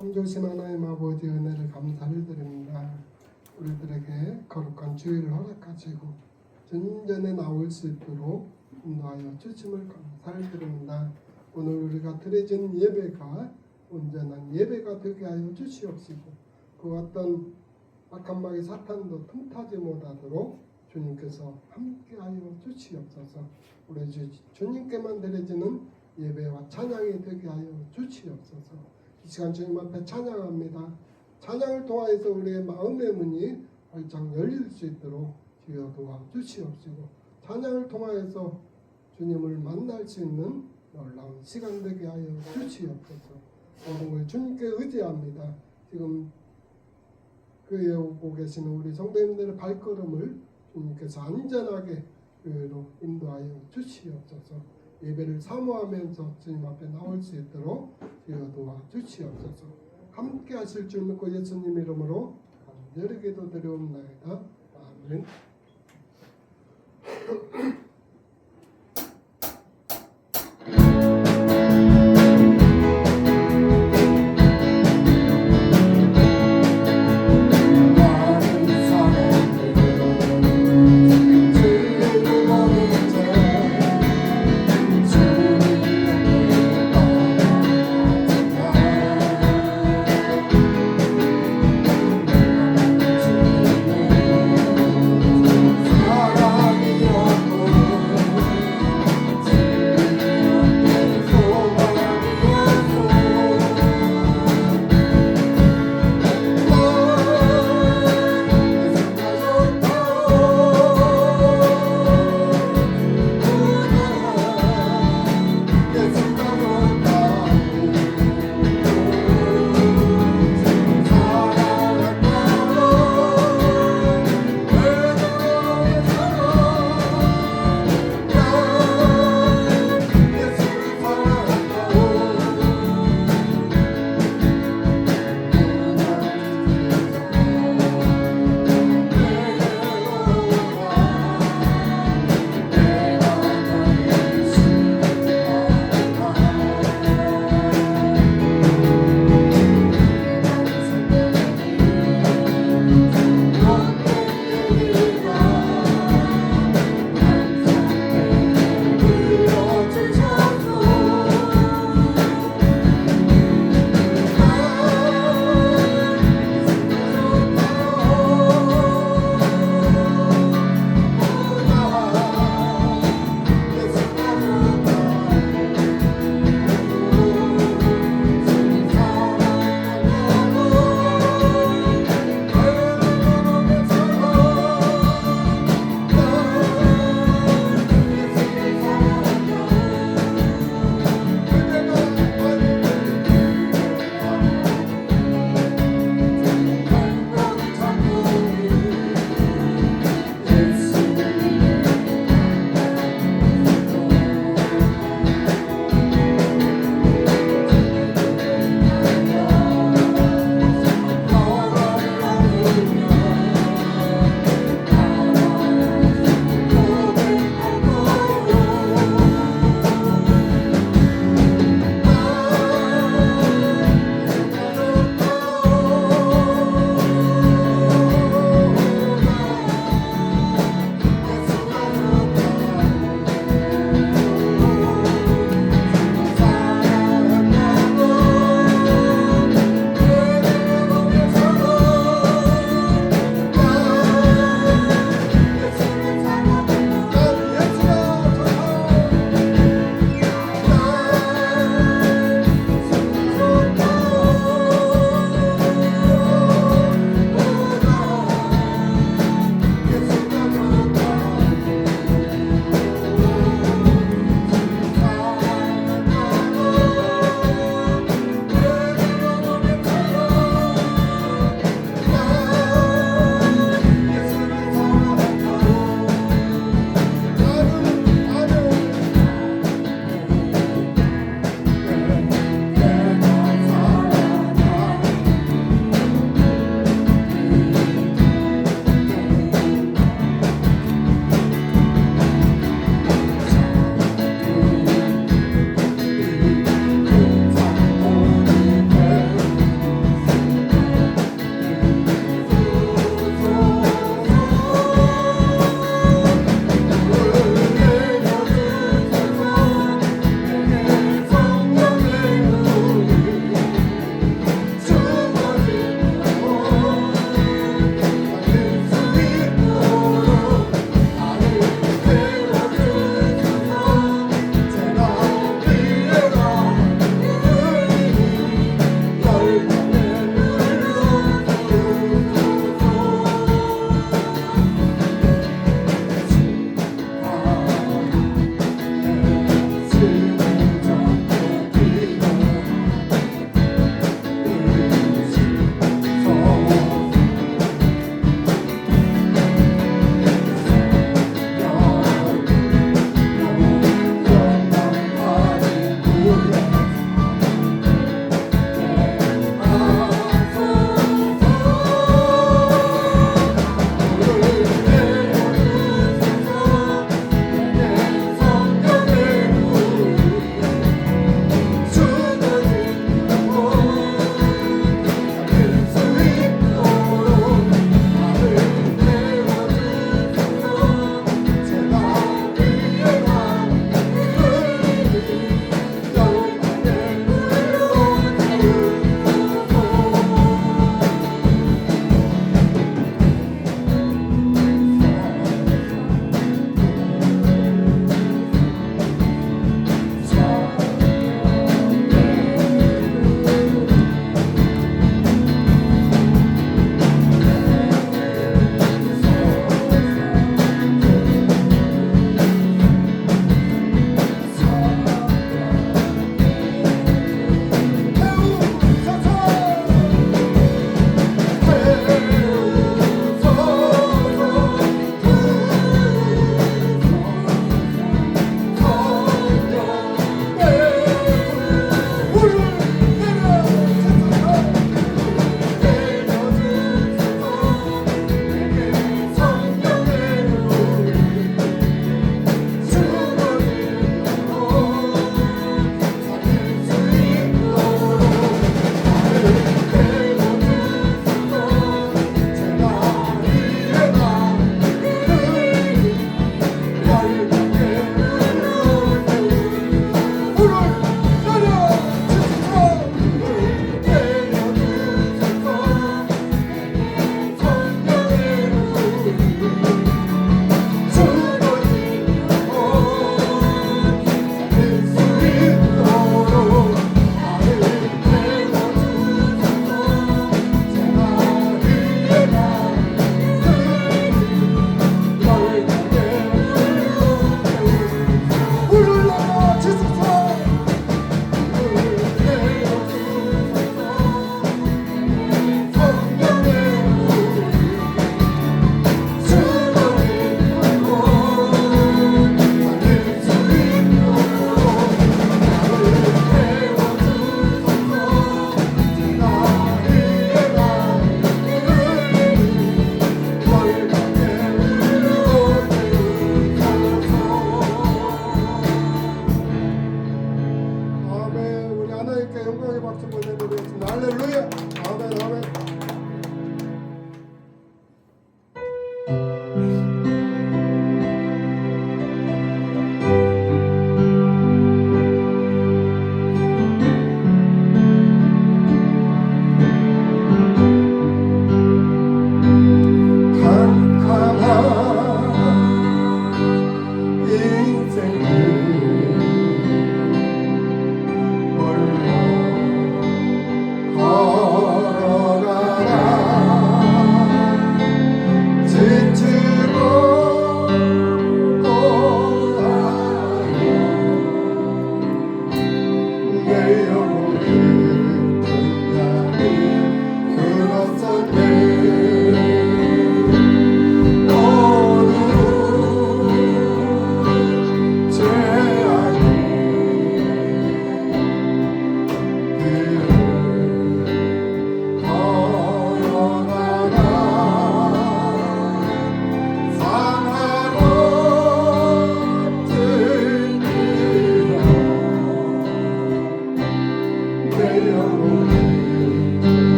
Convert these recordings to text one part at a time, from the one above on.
참조신 하나님 아버지 은혜를 감사를 드립니다. 우리들에게 거룩한 주일을 허락하시고 전전에 나올 수 있도록 인도하여 주심을 감사를 드립니다. 오늘 우리가 드려진 예배가 온전한 예배가 되게 하여 주시옵시고 그 어떤 악한 마귀 사탄도 틈타지 못하도록 주님께서 함께하여 주시옵소서. 우리 주님께만 드려지는 예배와 찬양이 되게 하여 주시옵소서. 이 시간 주님 앞에 찬양합니다. 찬양을 통하여서 우리의 마음의 문이 활짝 열릴 수 있도록 주여 도와주시옵시고 찬양을 통하여서 주님을 만날 수 있는 놀라운 시간 되게 하여 주시옵소서. 오늘 주님께 의지합니다. 지금 교회에 오고 계시는 우리 성도님들의 발걸음을 주님께서 안전하게 교회로 인도하여 주시옵소서. 예배를 사모하면서 주님 앞에 나올 수 있도록 주여 도와주시옵소서. 함께 하실 줄 믿고 예수님 이름으로 간절히 기도드리옵나이다. 아멘. 사랑이었고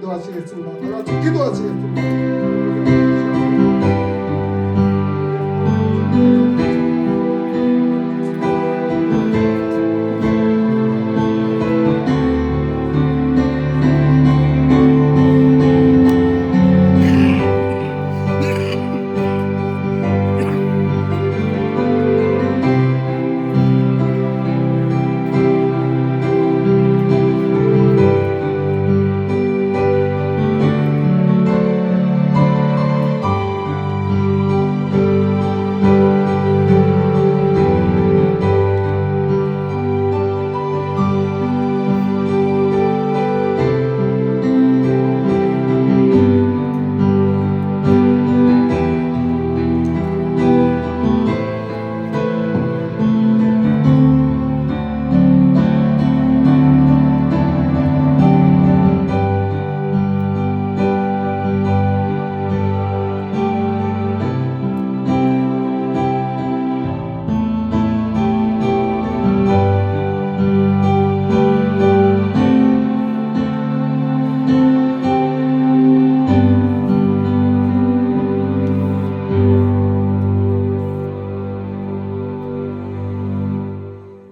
기도하시겠습니다. 다 같이 기도하시겠습니다.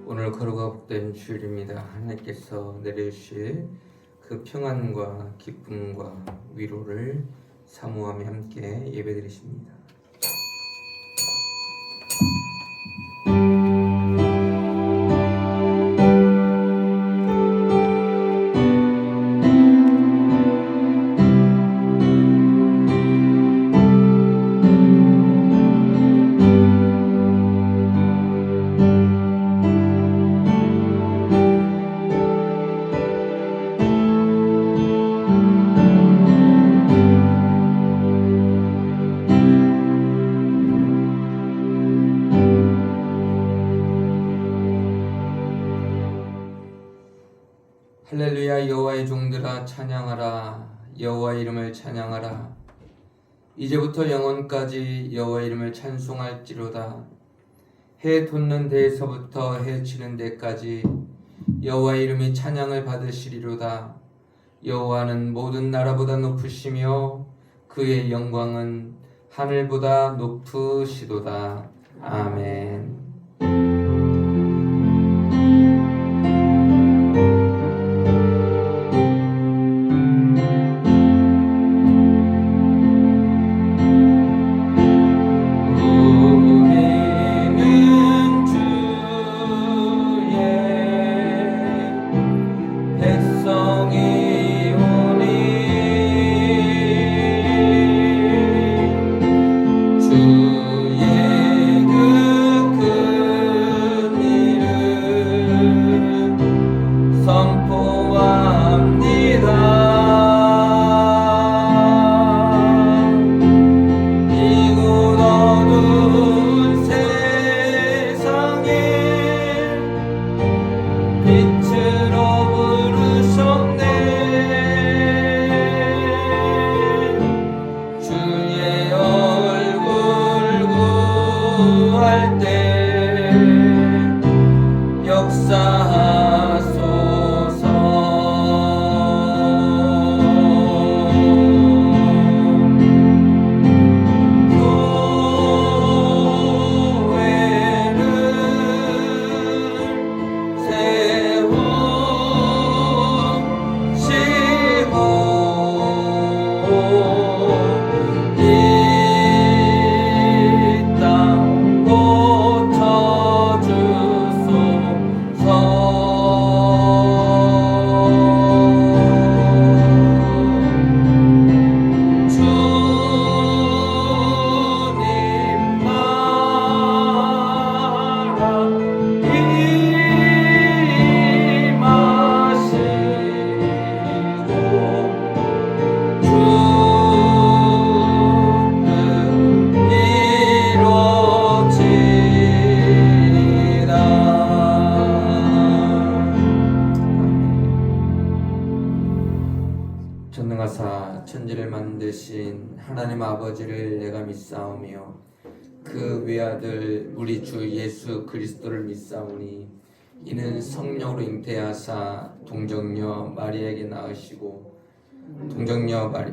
오늘 거룩하고 복된 주일입니다. 하나님께서 내려주실 그 평안과 기쁨과 위로를 사모하며 함께 예배드리십니다. 할렐루야. 여호와의 종들아 찬양하라. 여호와 이름을 찬양하라. 이제부터 영원까지 여호와 이름을 찬송할지로다. 해 돋는 데에서부터 해 지는 데까지 여호와 이름이 찬양을 받으시리로다. 여호와는 모든 나라보다 높으시며 그의 영광은 하늘보다 높으시도다. 아멘. 전능하사 천지를 만드신 하나님 아버지를 내가 믿사오며 그 외아들 우리 주 예수 그리스도를 믿사오니 이는 성령으로 잉태하사 동정녀 마리아에게 낳으시고 동정녀 마리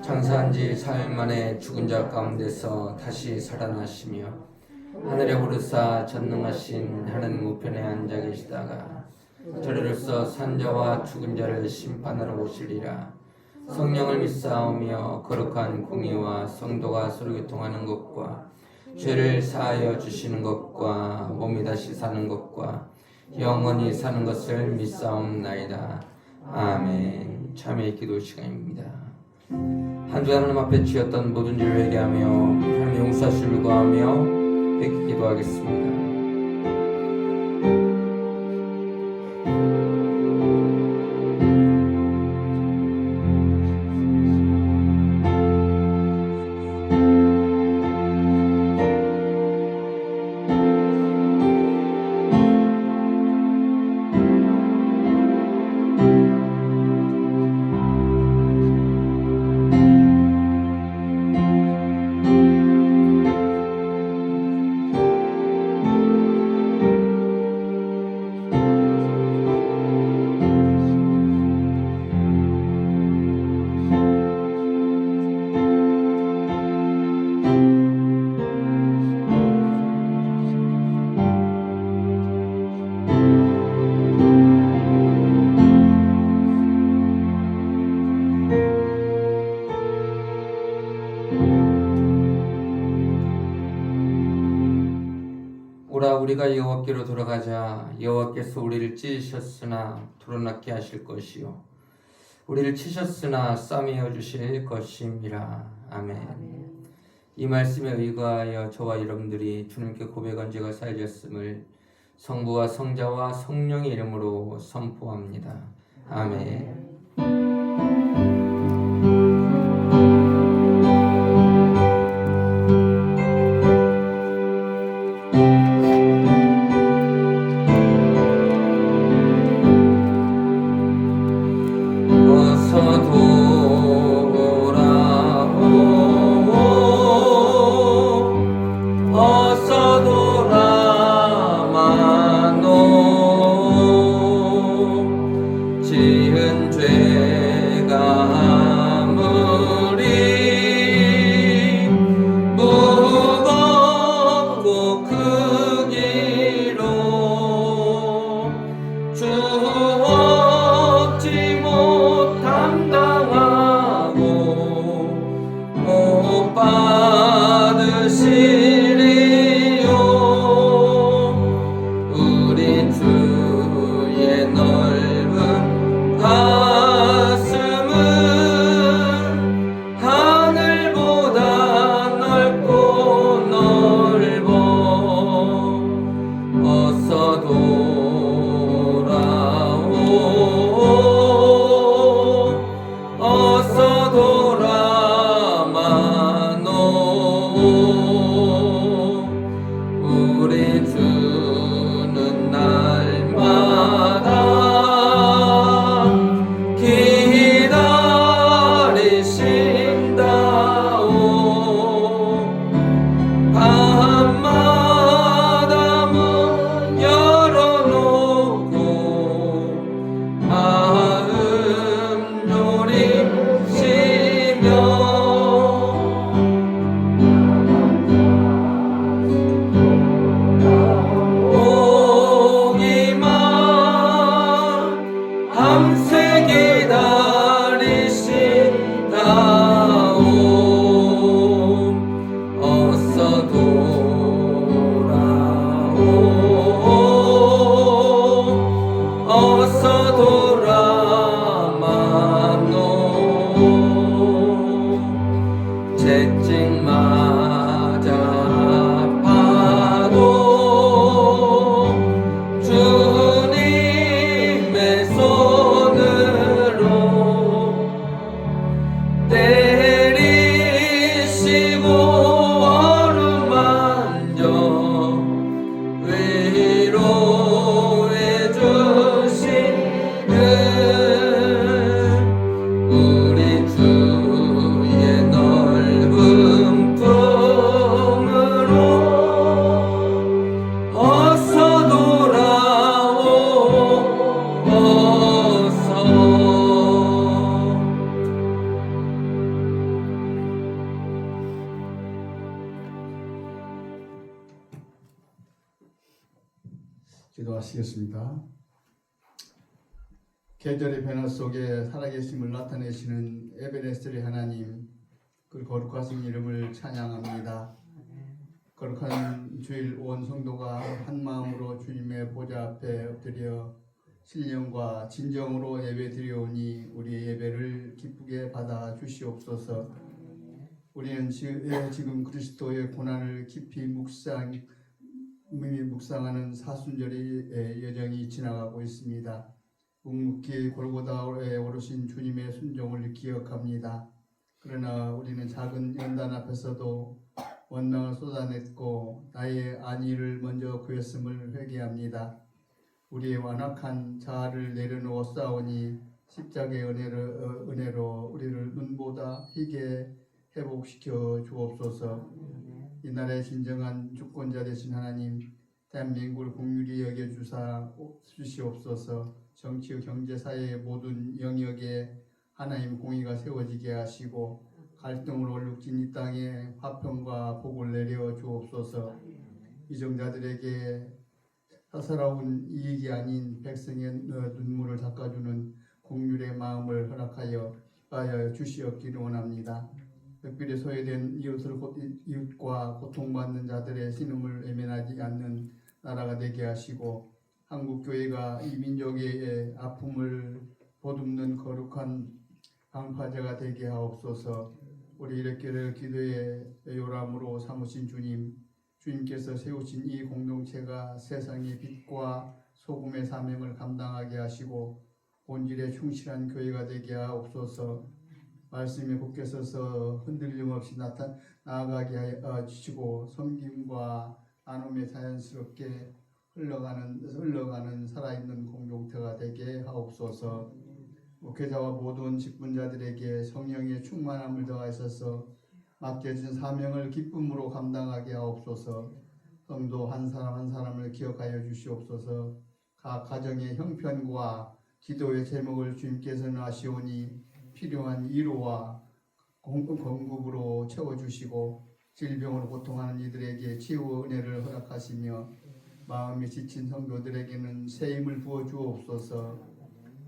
장사한 지 사흘 만에 죽은 자 가운데서 다시 살아나시며 하늘에 오르사 전능하신 하나님 우편에 앉아 계시다가 저리로서 산자와 죽은 자를 심판하러 오시리라. 성령을 믿사오며 거룩한 공의와 성도가 서로 교통하는 것과 죄를 사하여 주시는 것과 몸이 다시 사는 것과 영원히 사는 것을 믿사옵나이다. 아멘. 참회의 기도 시간입니다. 한 주간 하나님 앞에 지었던 모든 죄를 회개하며 하나님의 용서하심을 구하며 회개 기도하겠습니다. 오라 우리가 여호와께로 돌아가자. 여호와께서 우리를 찢으셨으나 드러나게 하실 것이요 우리를 치셨으나 싸매어 주실 것임이라. 아멘. 이 말씀에 의거하여 저와 여러분들이 주님께 고백한 죄가 사해졌음을 성부와 성자와 성령의 이름으로 선포합니다. 아멘. 지은 죄가 아무리 무겁고 크기로 주 얻지 못함당하고 못 받으시리요. 우리 주의 넓은 가슴은 하늘보다 넓고 넓어. 어서 돌아오 어서 돌아마노. 우리 주는 날마다 기다리신다오. 밤마다 문 열어놓고 마음 졸이시며 오기만 밤새 기다리신다오. 어서 돌아오 어서 돌아마노. 채찍 맞아 아파도 주님의 손으로 기도하시겠습니다. 계절의 변화 속에 살아계심을 나타내시는 에베네스터의 하나님, 그 거룩하신 이름을 찬양합니다. 거룩한 주일 온 성도가 한 마음으로 주님의 보좌 앞에 엎드려 신령과 진정으로 예배 드려오니 우리의 예배를 기쁘게 받아 주시옵소서. 우리는 지금 그리스도의 고난을 깊이 묵상하는 사순절의 여정이 지나가고 있습니다. 묵묵히 골고다에 오르신 주님의 순종을 기억합니다. 그러나 우리는 작은 연단 앞에서도 원망을 쏟아냈고 나의 안위를 먼저 구했음을 회개합니다. 우리의 완악한 자아를 내려놓았사오니 십자가의 은혜로 우리를 눈보다 희게 회복시켜 주옵소서. 이날의 진정한 주권자 되신 하나님, 대한민국을 긍휼히 여겨주시옵소서. 정치, 경제, 사회의 모든 영역에 하나님 공의가 세워지게 하시고 갈등으로 얼룩진 이 땅에 화평과 복을 내려 주옵소서. 이정자들에게 사사로운 이익이 아닌 백성의 눈물을 닦아주는 긍휼의 마음을 허락하여 주시옵기를 원합니다. 특별히 소외된 이웃과 고통받는 자들의 신음을 외면하지 않는 나라가 되게 하시고 한국교회가 이 민족의 아픔을 보듬는 거룩한 방파제가 되게 하옵소서. 우리 이렇게 기도의 요람으로 삼으신 주님께서 세우신 이 공동체가 세상의 빛과 소금의 사명을 감당하게 하시고 본질에 충실한 교회가 되게 하옵소서. 말씀에 굳게 서서 흔들림 없이 나아가게 하여 주시고 섬김과 나눔에 자연스럽게 흘러가는 살아있는 공동체가 되게 하옵소서. 목회자와 모든 직분자들에게 성령의 충만함을 더하셔서 맡겨진 사명을 기쁨으로 감당하게 하옵소서. 성도 한 사람 한 사람을 기억하여 주시옵소서. 각 가정의 형편과 기도의 제목을 주님께서는 아시오니 필요한 위로와 공급으로 채워주시고 질병으로 고통하는 이들에게 치유 은혜를 허락하시며 마음이 지친 성도들에게는 새 힘을 부어 주옵소서.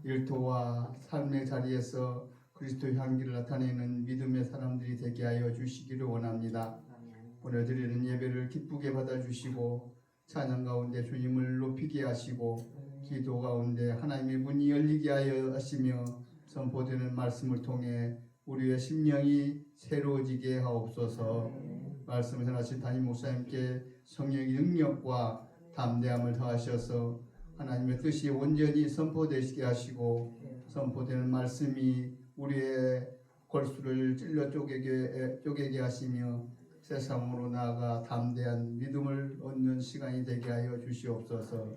일터와 삶의 자리에서 그리스도의 향기를 나타내는 믿음의 사람들이 되게 하여 주시기를 원합니다. 오늘 드리는 예배를 기쁘게 받아주시고 찬양 가운데 주님을 높이게 하시고 기도 가운데 하나님의 문이 열리게 하여 하시며 선포되는 말씀을 통해 우리의 심령이 새로워지게 하옵소서. 말씀을 전하신 담임 목사님께 성령의 능력과 담대함을 더하셔서 하나님의 뜻이 온전히 선포되시게 하시고 선포되는 말씀이 우리의 골수를 찔러 쪼개게 하시며 세상으로 나아가 담대한 믿음을 얻는 시간이 되게 하여 주시옵소서.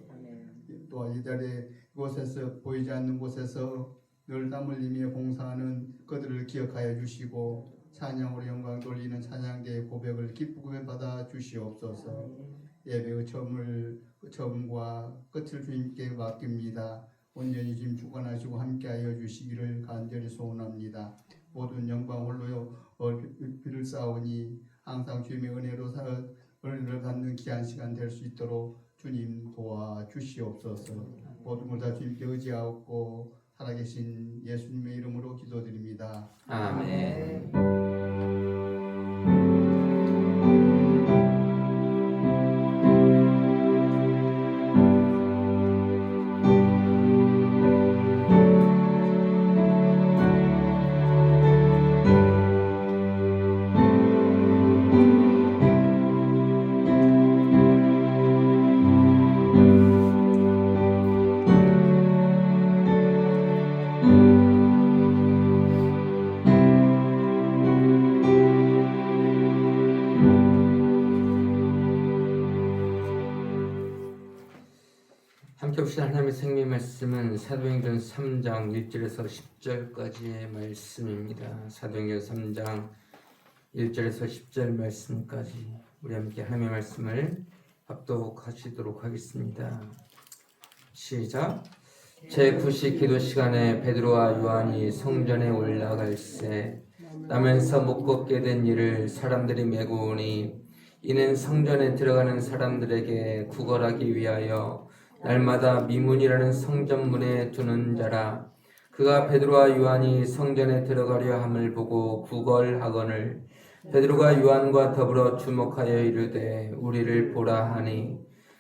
또 이 자리에 이곳에서 보이지 않는 곳에서 늘 땀 흘리며 봉사하는 그들을 기억하여 주시고 찬양으로 영광 돌리는 찬양대의 고백을 기쁘게 받아 주시옵소서. 예배의 처음과 끝을 주님께 맡깁니다. 온전히 주님 주관하시고 함께하여 주시기를 간절히 소원합니다. 모든 영광 홀로 빌을 쌓으니 항상 주님의 은혜를 받는 귀한 시간 될 수 있도록 주님 도와 주시옵소서. 모든 걸 다 주님께 의지하고 살아계신 예수님의 이름으로 기도드립니다. 아멘. 함께 봅시다. 하나님의 생명 말씀은 사도행전 3장 1절에서 10절까지의 말씀입니다. 사도행전 3장 1절에서 10절 말씀까지 우리 함께 하나님의 말씀을 합독하시도록 하겠습니다. 시작. 제9시 기도 시간에 베드로와 요한이 성전에 올라갈새 나면서 못 걷게 된 이를 사람들이 메고 오니 이는 성전에 들어가는 사람들에게 구걸하기 위하여 날마다 미문이라는 성전문에 두는 자라. 그가 베드로와 요한이 성전에 들어가려 함을 보고 구걸하거늘 베드로가 요한과 더불어 주목하여 이르되 우리를 보라 하니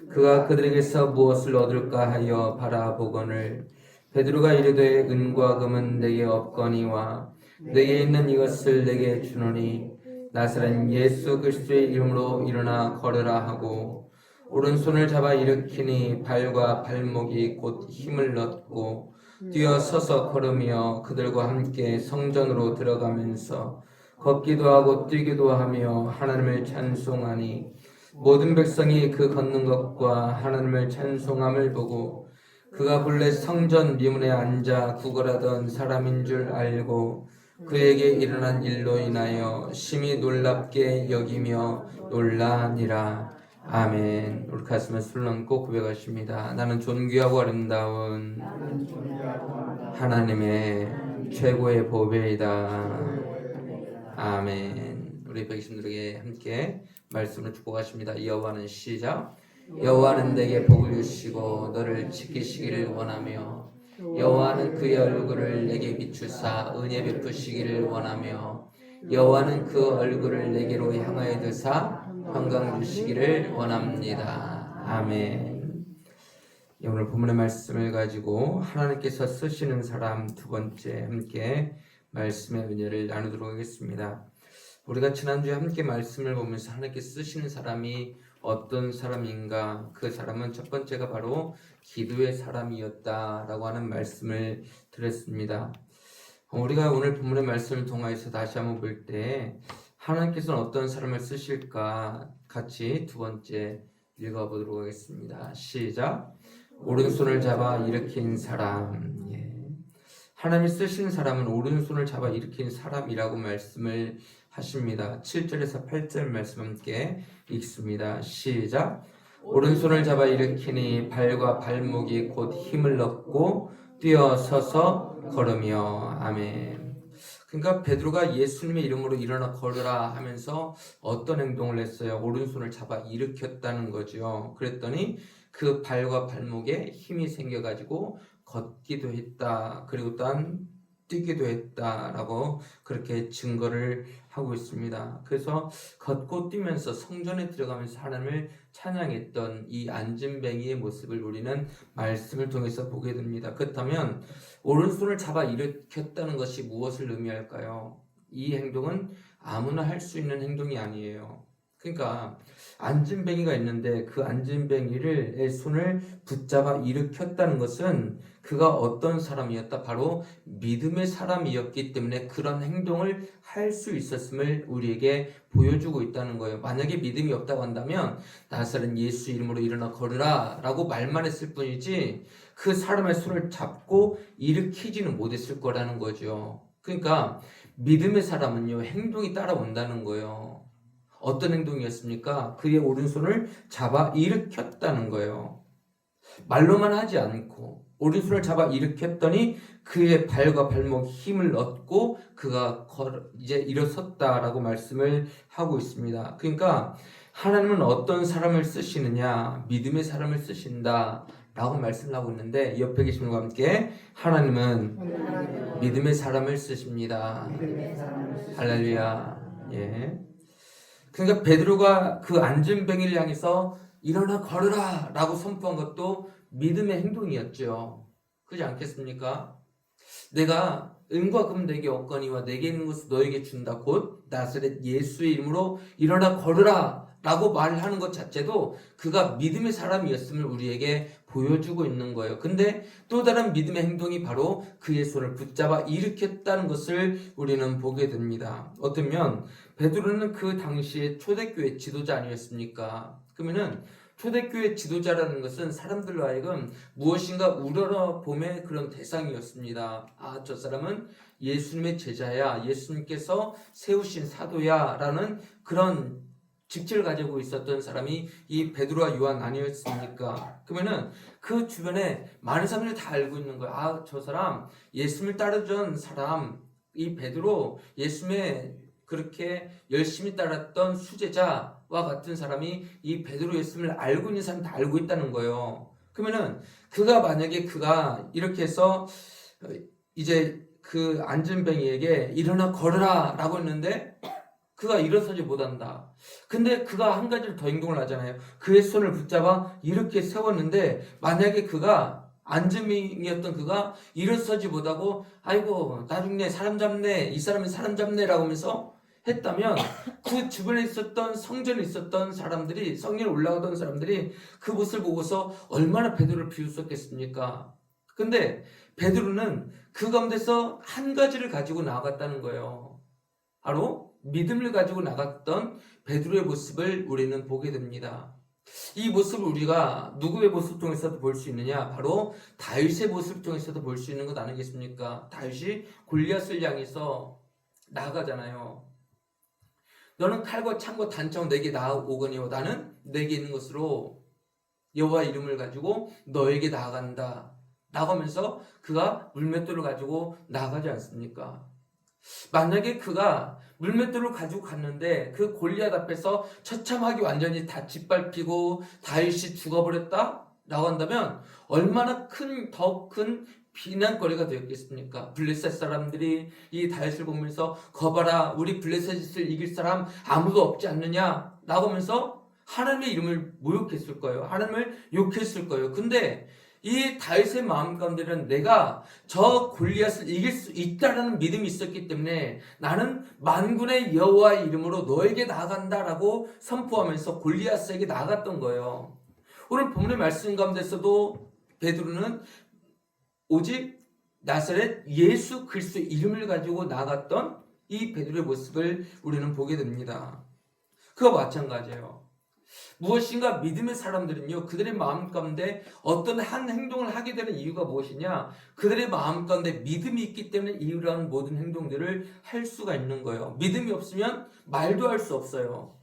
그가 그들에게서 무엇을 얻을까 하여 바라보거늘 베드로가 이르되 은과 금은 내게 없거니와 내게 있는 이것을 내게 주노니 나사렛 예수 그리스도의 이름으로 일어나 걸으라 하고 오른손을 잡아 일으키니 발과 발목이 곧 힘을 얻고 뛰어 서서 걸으며 그들과 함께 성전으로 들어가면서 걷기도 하고 뛰기도 하며 하나님을 찬송하니 모든 백성이 그 걷는 것과 하나님을 찬송함을 보고 그가 본래 성전 미문에 앉아 구걸하던 사람인 줄 알고 그에게 일어난 일로 인하여 심히 놀랍게 여기며 놀라니라. 아멘. 우리 가슴에 손을 얹고 고백하십니다. 나는 존귀하고 아름다운 하나님의 최고의 보배이다. 아멘. 우리 백성들에게 함께 말씀을 축복하십니다. 여호와는 시작. 여호와는 내게 복을 주시고 너를 지키시기를 원하며 여호와는 그의 얼굴을 내게 비추사 은혜 베푸시기를 원하며 여호와는 그 얼굴을 내게로 향하여 드사 평강 주시기를 원합니다. 아멘. 오늘 본문의 말씀을 가지고 하나님께서 쓰시는 사람 두 번째 함께 말씀의 은혜를 나누도록 하겠습니다. 우리가 지난주에 함께 말씀을 보면서 하나님께 쓰시는 사람이 어떤 사람인가? 그 사람은 첫 번째가 바로 기도의 사람이었다라고 하는 말씀을 드렸습니다. 우리가 오늘 본문의 말씀을 통해서 다시 한번 볼 때 하나님께서는 어떤 사람을 쓰실까? 같이 두 번째 읽어보도록 하겠습니다. 시작. 오른손을 잡아 일으킨 사람. 하나님이 쓰신 사람은 오른손을 잡아 일으킨 사람이라고 말씀을 하십니다. 7절에서 8절 말씀 함께 읽습니다. 시작. 오른손을 잡아 일으키니 발과 발목이 곧 힘을 얻고 뛰어 서서 걸으며. 아멘. 그러니까 베드로가 예수님의 이름으로 일어나 걸으라 하면서 어떤 행동을 했어요? 오른손을 잡아 일으켰다는 거죠. 그랬더니 그 발과 발목에 힘이 생겨가지고 걷기도 했다. 그리고 또한 뛰기도 했다라고 그렇게 증거를 하고 있습니다. 그래서 걷고 뛰면서 성전에 들어가면서 하나님을 찬양했던 이 안진뱅이의 모습을 우리는 말씀을 통해서 보게 됩니다. 그렇다면 오른손을 잡아 일으켰다는 것이 무엇을 의미할까요? 이 행동은 아무나 할 수 있는 행동이 아니에요. 그러니까 안진뱅이가 있는데 그 안진뱅이의 손을 붙잡아 일으켰다는 것은 그가 어떤 사람이었다? 바로 믿음의 사람이었기 때문에 그런 행동을 할 수 있었음을 우리에게 보여주고 있다는 거예요. 만약에 믿음이 없다고 한다면 나사렛 예수 이름으로 일어나 걸으라 라고 말만 했을 뿐이지 그 사람의 손을 잡고 일으키지는 못했을 거라는 거죠. 그러니까 믿음의 사람은요, 행동이 따라온다는 거예요. 어떤 행동이었습니까? 그의 오른손을 잡아 일으켰다는 거예요. 말로만 하지 않고 오른손을 잡아 일으켰더니 그의 발과 발목 힘을 얻고 그가 이제 일어섰다라고 말씀을 하고 있습니다. 그러니까 하나님은 어떤 사람을 쓰시느냐? 믿음의 사람을 쓰신다 라고 말씀을 하고 있는데 옆에 계신 분과 함께 하나님은 믿음의 사람을 쓰십니다. 할렐루야. 예. 그러니까 베드로가 그 안진뱅이를 향해서 일어나 걸으라 라고 선포한 것도 믿음의 행동이었죠. 그렇지 않겠습니까? 내가 은과 금 내게 없거니와 내게 있는 것을 너에게 준다. 곧 나사렛 예수의 이름으로 일어나 걸으라 라고 말하는 것 자체도 그가 믿음의 사람이었음을 우리에게 보여주고 있는 거예요. 근데 또 다른 믿음의 행동이 바로 그의 손을 붙잡아 일으켰다는 것을 우리는 보게 됩니다. 어쩌면 베드로는 그 당시에 초대교회 지도자 아니었습니까? 그러면은 초대교회 지도자라는 것은 사람들로 하여금 무엇인가 우러러봄의 그런 대상이었습니다. 아, 저 사람은 예수님의 제자야, 예수님께서 세우신 사도야 라는 그런 직책을 가지고 있었던 사람이 이 베드로와 요한 아니었습니까? 그러면은 그 주변에 많은 사람들이 다 알고 있는 거야. 아, 저 사람 예수님을 따르던 사람, 이 베드로 예수님의 그렇게 열심히 따랐던 수제자와 같은 사람이 이 베드로 예수님을 알고 있는 사람 다 알고 있다는 거예요. 그러면은 그가 만약에 그가 이렇게 해서 이제 그 안진뱅이에게 일어나 걸으라 라고 했는데 그가 일어서지 못한다. 근데 그가 한 가지를 더 행동을 하잖아요. 그의 손을 붙잡아 이렇게 세웠는데 만약에 그가 안진뱅이였던 그가 일어서지 못하고 아이고 나 죽네 사람 잡네 이 사람이 사람 잡네 라고 하면서 했다면 그 주변에 있었던 성전에 있었던 사람들이 성전에 올라가던 사람들이 그 모습을 보고서 얼마나 베드로를 비웃었겠습니까? 근데 베드로는 그 가운데서 한 가지를 가지고 나아갔다는 거예요. 바로 믿음을 가지고 나갔던 베드로의 모습을 우리는 보게 됩니다. 이 모습을 우리가 누구의 모습 통해서도 볼 수 있느냐? 바로 다윗의 모습 통해서도 볼 수 있는 것 아니겠습니까? 다윗이 골리앗을 향해서 나아가잖아요. 너는 칼과 창과 단창 내게 나아오거니와 나는 내게 있는 것으로 여호와 이름을 가지고 너에게 나아간다 라고 하면서 그가 물맷돌을 가지고 나아가지 않습니까? 만약에 그가 물맷돌을 가지고 갔는데 그 골리앗 앞에서 처참하게 완전히 다 짓밟히고 다윗이 죽어버렸다 라고 한다면 얼마나 더 큰 비난거리가 되었겠습니까? 블레셋 사람들이 이 다윗을 보면서 거봐라 우리 블레셋을 이길 사람 아무도 없지 않느냐 라고 하면서 하나님의 이름을 모욕했을 거예요. 하나님을 욕했을 거예요. 근데 이 다윗의 마음 가운데는 내가 저 골리앗을 이길 수 있다라는 믿음이 있었기 때문에 나는 만군의 여호와의 이름으로 너에게 나아간다라고 선포하면서 골리앗에게 나아갔던 거예요. 오늘 본문의 말씀 가운데서도 베드로는 오직 나사렛 예수 그리스도의 이름을 가지고 나아갔던 이 베드로의 모습을 우리는 보게 됩니다. 그와 마찬가지예요. 무엇인가 믿음의 사람들은요, 그들의 마음 가운데 어떤 한 행동을 하게 되는 이유가 무엇이냐? 그들의 마음 가운데 믿음이 있기 때문에 이러한 모든 행동들을 할 수가 있는 거예요. 믿음이 없으면 말도 할 수 없어요.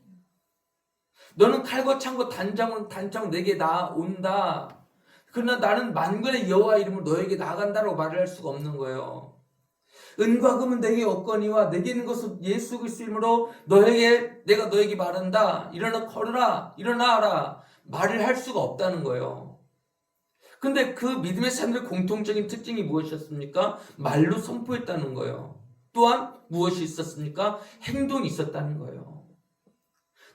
너는 칼과 창과 단창은 내게 나온다. 그러나 나는 만군의 여호와 이름으로 너에게 나간다라고 말을 할 수가 없는 거예요. 은과 금은 내게 없거니와 내게 있는 것은 예수 그리스도 이름으로 내가 너에게 말한다. 일어나 걸으라. 일어나라. 말을 할 수가 없다는 거예요. 근데 그 믿음의 사람들의 공통적인 특징이 무엇이었습니까? 말로 선포했다는 거예요. 또한 무엇이 있었습니까? 행동이 있었다는 거예요.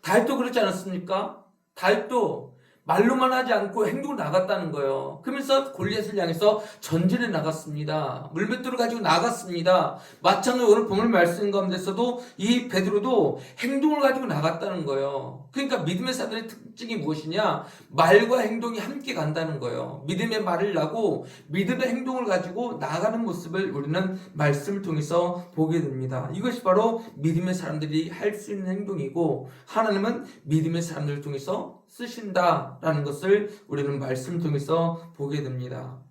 다윗도 그렇지 않았습니까? 다윗도 말로만 하지 않고 행동을 나갔다는 거예요. 그러면서 골리앗을 향해서 전진해 나갔습니다. 물맷돌을 가지고 나갔습니다. 마찬가지로 오늘 본문 말씀 가운데서도 이 베드로도 행동을 가지고 나갔다는 거예요. 그러니까 믿음의 사람들의 특징이 무엇이냐? 말과 행동이 함께 간다는 거예요. 믿음의 말을 나고 믿음의 행동을 가지고 나가는 모습을 우리는 말씀을 통해서 보게 됩니다. 이것이 바로 믿음의 사람들이 할 수 있는 행동이고 하나님은 믿음의 사람들을 통해서 쓰신다라는 것을 우리는 말씀을 통해서 보게 됩니다.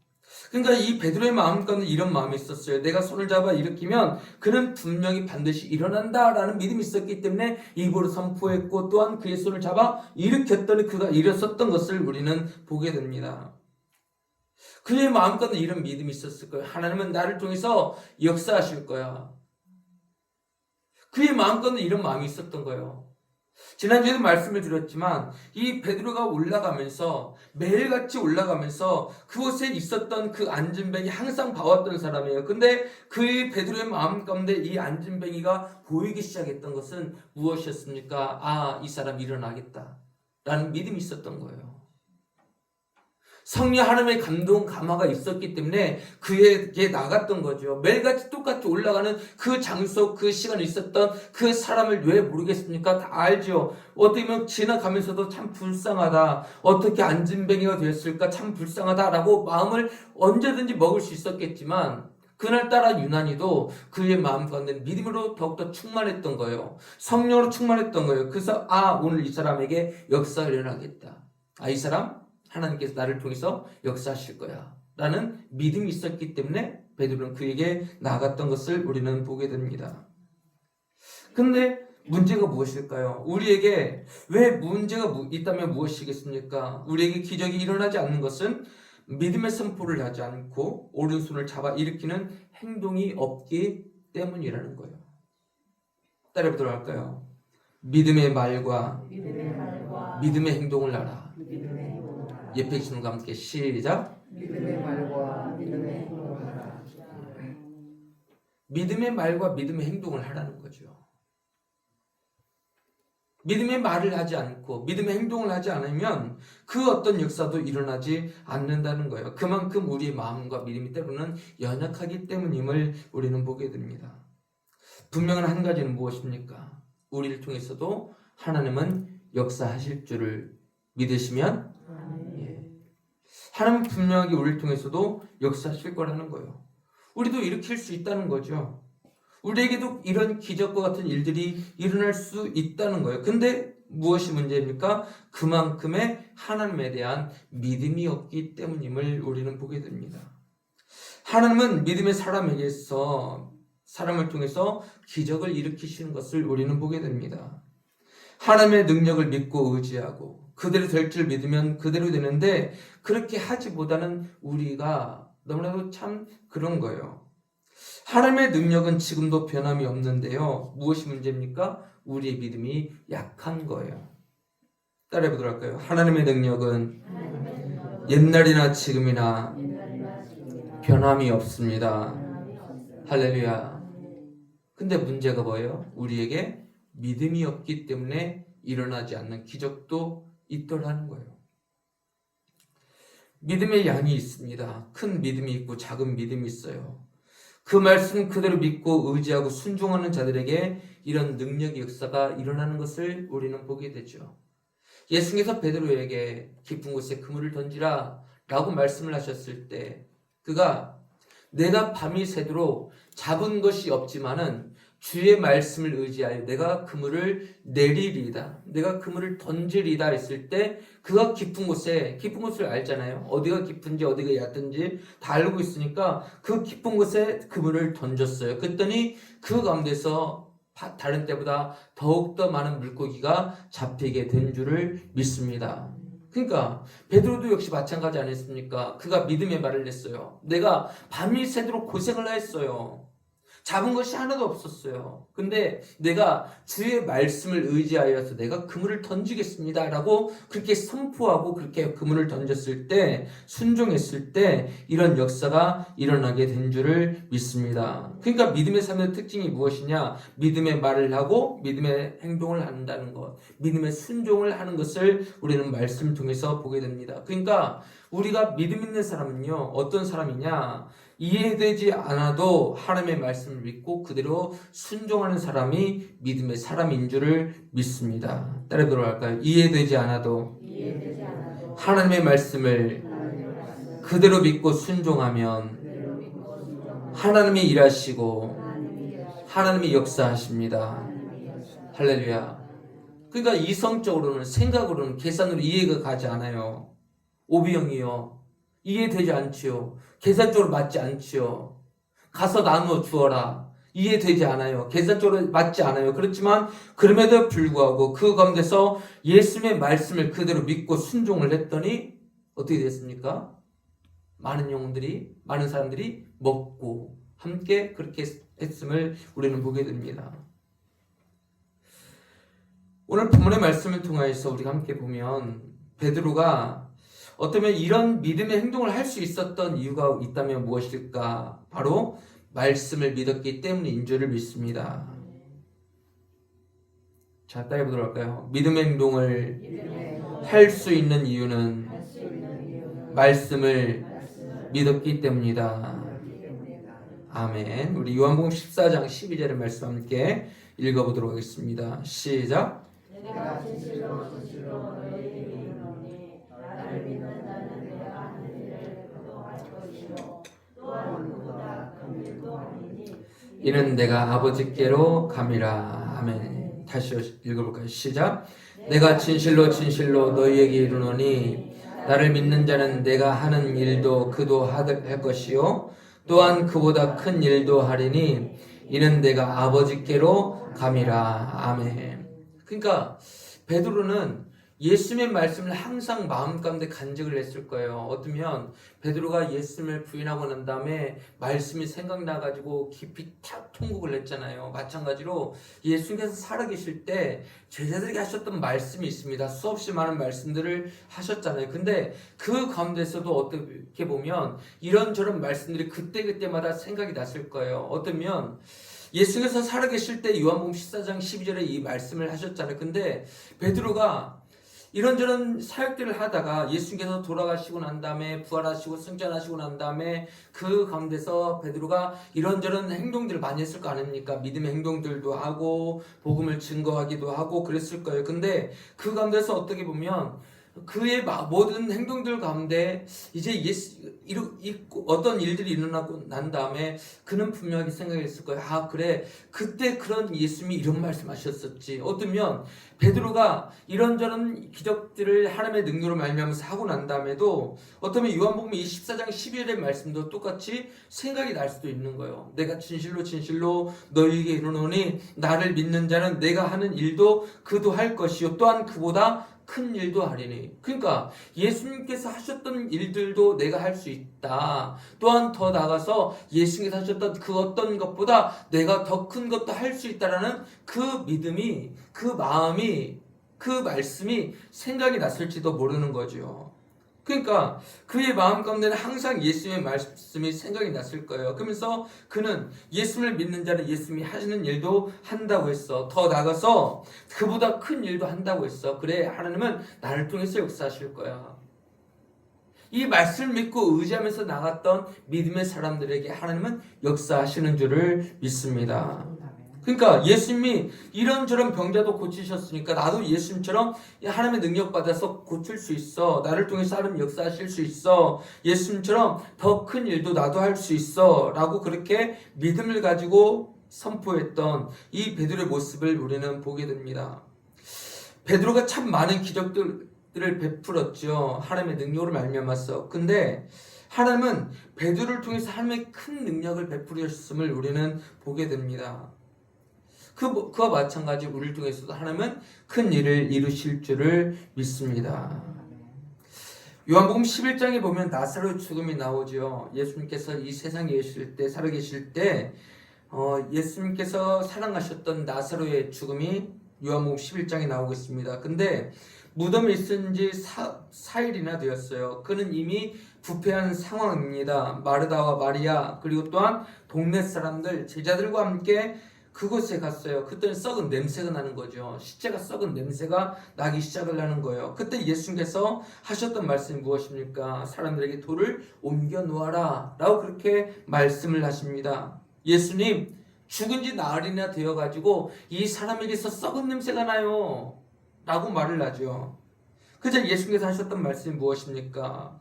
그러니까 이 베드로의 마음 가운데 이런 마음이 있었어요. 내가 손을 잡아 일으키면 그는 분명히 반드시 일어난다라는 믿음이 있었기 때문에 입으로 선포했고 또한 그의 손을 잡아 일으켰더니 그가 일어섰던 것을 우리는 보게 됩니다. 그의 마음 가운데 이런 믿음이 있었을 거예요. 하나님은 나를 통해서 역사하실 거야. 그의 마음 가운데 이런 마음이 있었던 거예요. 지난주에도 말씀을 드렸지만 이 베드로가 올라가면서 매일같이 올라가면서 그곳에 있었던 그 안진뱅이 항상 봐왔던 사람이에요. 근데 그 베드로의 마음 가운데 이 안진뱅이가 보이기 시작했던 것은 무엇이었습니까? 아, 이 사람 일어나겠다 라는 믿음이 있었던 거예요. 성령 하나님의 감동 감화가 있었기 때문에 그에게 나갔던 거죠. 매일같이 똑같이 올라가는 그 장소 그 시간에 있었던 그 사람을 왜 모르겠습니까? 다 알죠. 어떻게 보면 지나가면서도 참 불쌍하다. 어떻게 안진뱅이가 되었을까? 참 불쌍하다라고 마음을 언제든지 먹을 수 있었겠지만 그날따라 유난히도 그의 마음 가운데 믿음으로 더욱더 충만했던 거예요. 성령으로 충만했던 거예요. 그래서 오늘 이 사람에게 역사가 일어나겠다. 이 사람 하나님께서 나를 통해서 역사하실 거야 라는 믿음이 있었기 때문에 베드로는 그에게 나아갔던 것을 우리는 보게 됩니다. 근데 문제가 무엇일까요? 우리에게 왜 문제가 있다면 무엇이겠습니까? 우리에게 기적이 일어나지 않는 것은 믿음의 선포를 하지 않고 오른손을 잡아 일으키는 행동이 없기 때문이라는 거예요. 따라해보도록 할까요? 믿음의 말과 믿음의 행동을 하라. 옆에 계신 분과 함께 시작. 믿음의 말과 믿음의 행동을 하라. 믿음의 말과 믿음의 행동을 하라는 거죠. 믿음의 말을 하지 않고 믿음의 행동을 하지 않으면 그 어떤 역사도 일어나지 않는다는 거예요. 그만큼 우리의 마음과 믿음이 때로는 연약하기 때문임을 우리는 보게 됩니다. 분명한 한 가지는 무엇입니까? 우리를 통해서도 하나님은 역사하실 줄을 믿으시면 하나님은 분명하게 우리를 통해서도 역사하실 거라는 거예요. 우리도 일으킬 수 있다는 거죠. 우리에게도 이런 기적과 같은 일들이 일어날 수 있다는 거예요. 근데 무엇이 문제입니까? 그만큼의 하나님에 대한 믿음이 없기 때문임을 우리는 보게 됩니다. 하나님은 믿음의 사람에게서 사람을 통해서 기적을 일으키시는 것을 우리는 보게 됩니다. 하나님의 능력을 믿고 의지하고 그대로 될 줄 믿으면 그대로 되는데 그렇게 하지보다는 우리가 너무나도 참 그런 거예요. 하나님의 능력은 지금도 변함이 없는데요. 무엇이 문제입니까? 우리의 믿음이 약한 거예요. 따라해 보도록 할까요? 하나님의 능력은 옛날이나 지금이나 변함이 없습니다. 할렐루야. 근데 문제가 뭐예요? 우리에게 믿음이 없기 때문에 일어나지 않는 기적도 있더라는 거예요. 믿음의 양이 있습니다. 큰 믿음이 있고 작은 믿음이 있어요. 그 말씀 그대로 믿고 의지하고 순종하는 자들에게 이런 능력의 역사가 일어나는 것을 우리는 보게 되죠. 예수님께서 베드로에게 깊은 곳에 그물을 던지라 라고 말씀을 하셨을 때 그가 내가 밤이 새도록 잡은 것이 없지만은 주의 말씀을 의지하여 내가 그물을 내리리다. 내가 그물을 던지리다 했을 때 그가 깊은 곳을 알잖아요. 어디가 깊은지 어디가 얕은지 다 알고 있으니까 그 깊은 곳에 그물을 던졌어요. 그랬더니 그 가운데서 다른 때보다 더욱더 많은 물고기가 잡히게 된 줄을 믿습니다. 그러니까 베드로도 역시 마찬가지 아니었습니까? 그가 믿음의 말을 냈어요. 내가 밤이 새도록 고생을 했어요. 잡은 것이 하나도 없었어요. 근데 내가 주의 말씀을 의지하여서 내가 그물을 던지겠습니다 라고 그렇게 선포하고 그렇게 그물을 던졌을 때 순종했을 때 이런 역사가 일어나게 된 줄을 믿습니다. 그러니까 믿음의 삶의 특징이 무엇이냐? 믿음의 말을 하고 믿음의 행동을 한다는 것, 믿음의 순종을 하는 것을 우리는 말씀을 통해서 보게 됩니다. 그러니까 우리가 믿음 있는 사람은요 어떤 사람이냐? 이해되지 않아도 하나님의 말씀을 믿고 그대로 순종하는 사람이 믿음의 사람인 줄을 믿습니다. 따라 들어갈까요? 이해되지 않아도 하나님의 말씀을 그대로 믿고 순종하면 하나님이 일하시고 하나님이 역사하십니다. 할렐루야. 그러니까 이성적으로는 생각으로는 계산으로 이해가 가지 않아요. 오비영이요. 이해되지 않지요. 계산적으로 맞지 않지요. 가서 나누어 주어라. 이해되지 않아요. 계산적으로 맞지 않아요. 그렇지만 그럼에도 불구하고 그 가운데서 예수님의 말씀을 그대로 믿고 순종을 했더니 어떻게 됐습니까? 많은 사람들이 먹고 함께 그렇게 했음을 우리는 보게 됩니다. 오늘 본문의 말씀을 통해서 우리가 함께 보면 베드로가 어쩌면 이런 믿음의 행동을 할 수 있었던 이유가 있다면 무엇일까? 바로 말씀을 믿었기 때문인 줄을 믿습니다. 자, 따라해 보도록 할까요? 믿음의 행동을 할 수 있는 이유는 말씀을 믿었기 때문이다. 아멘. 우리 요한복음 14장 12절의 말씀 함께 읽어보도록 하겠습니다. 시작. 내가 진실로 너희에게 이르노니 나를 믿는다는 내가 하는 일을 그도 할 것이요 또한 그보다 큰 일도 하리니 이는 내가 아버지께로 감이라. 아멘. 다시 읽어볼까요? 시작. 내가 진실로 너희에게 이르노니 나를 믿는 자는 내가 하는 일도 그도 할 것이요 또한 그보다 큰 일도 하리니 이는 내가 아버지께로 감이라. 아멘. 그러니까 베드로는 예수님의 말씀을 항상 마음 가운데 간직을 했을 거예요. 어쩌면 베드로가 예수님을 부인하고 난 다음에 말씀이 생각나가지고 깊이 탁 통곡을 했잖아요. 마찬가지로 예수님께서 살아계실 때 제자들에게 하셨던 말씀이 있습니다. 수없이 많은 말씀들을 하셨잖아요. 근데 그 가운데서도 어떻게 보면 이런저런 말씀들이 그때그때마다 생각이 났을 거예요. 어쩌면 예수께서 살아계실 때 요한복음 14장 12절에 이 말씀을 하셨잖아요. 근데 베드로가 이런저런 사역들을 하다가 예수님께서 돌아가시고 난 다음에 부활하시고 승천하시고 난 다음에 그 가운데서 베드로가 이런저런 행동들을 많이 했을 거 아닙니까? 믿음의 행동들도 하고 복음을 증거하기도 하고 그랬을 거예요. 근데 그 가운데서 어떻게 보면 그의 모든 행동들 가운데 이제 어떤 일들이 일어나고 난 다음에 그는 분명히 생각했을 거예요. 아 그래 그때 그런 예수님이 이런 말씀하셨었지. 어쩌면 베드로가 이런저런 기적들을 하나님의 능력으로 말미암아서 하고 난 다음에도 어쩌면 요한복음 24장 12절의 말씀도 똑같이 생각이 날 수도 있는 거예요. 내가 진실로 진실로 너희에게 이르노니 나를 믿는 자는 내가 하는 일도 그도 할 것이요 또한 그보다 큰 일도 하리니. 그러니까 예수님께서 하셨던 일들도 내가 할 수 있다. 또한 더 나아가서 예수님께서 하셨던 그 어떤 것보다 내가 더 큰 것도 할 수 있다라는 그 믿음이, 그 마음이, 그 말씀이 생각이 났을지도 모르는 거죠. 그러니까 그의 마음 가운데는 항상 예수님의 말씀이 생각이 났을 거예요. 그러면서 그는 예수님을 믿는 자는 예수님이 하시는 일도 한다고 했어. 더 나아가서 그보다 큰 일도 한다고 했어. 그래 하나님은 나를 통해서 역사하실 거야. 이 말씀을 믿고 의지하면서 나갔던 믿음의 사람들에게 하나님은 역사하시는 줄을 믿습니다. 그러니까 예수님이 이런저런 병자도 고치셨으니까 나도 예수님처럼 하나님의 능력 받아서 고칠 수 있어. 나를 통해서 하나님 역사하실 수 있어. 예수님처럼 더 큰 일도 나도 할 수 있어. 라고 그렇게 믿음을 가지고 선포했던 이 베드로의 모습을 우리는 보게 됩니다. 베드로가 참 많은 기적들을 베풀었죠. 하나님의 능력으로 말미암아서. 근데 하나님은 베드로를 통해서 하나님의 큰 능력을 베풀으셨음을 우리는 보게 됩니다. 그와 마찬가지 우리를 통해서도 하나님은 큰 일을 이루실 줄을 믿습니다. 요한복음 11장에 보면 나사로의 죽음이 나오죠. 예수님께서 이 세상에 계실 때, 살아계실 때 예수님께서 사랑하셨던 나사로의 죽음이 요한복음 11장에 나오고 있습니다. 근데 무덤에 있은 지 4일이나 되었어요. 그는 이미 부패한 상황입니다. 마르다와 마리아 그리고 또한 동네 사람들, 제자들과 함께 그곳에 갔어요. 그때는 썩은 냄새가 나는 거죠. 시체가 썩은 냄새가 나기 시작을 하는 거예요. 그때 예수님께서 하셨던 말씀이 무엇입니까? 사람들에게 돌을 옮겨 놓아라 라고 그렇게 말씀을 하십니다. 예수님 죽은 지 나흘이나 되어가지고 이 사람에게서 썩은 냄새가 나요 라고 말을 하죠. 그저 예수님께서 하셨던 말씀이 무엇입니까?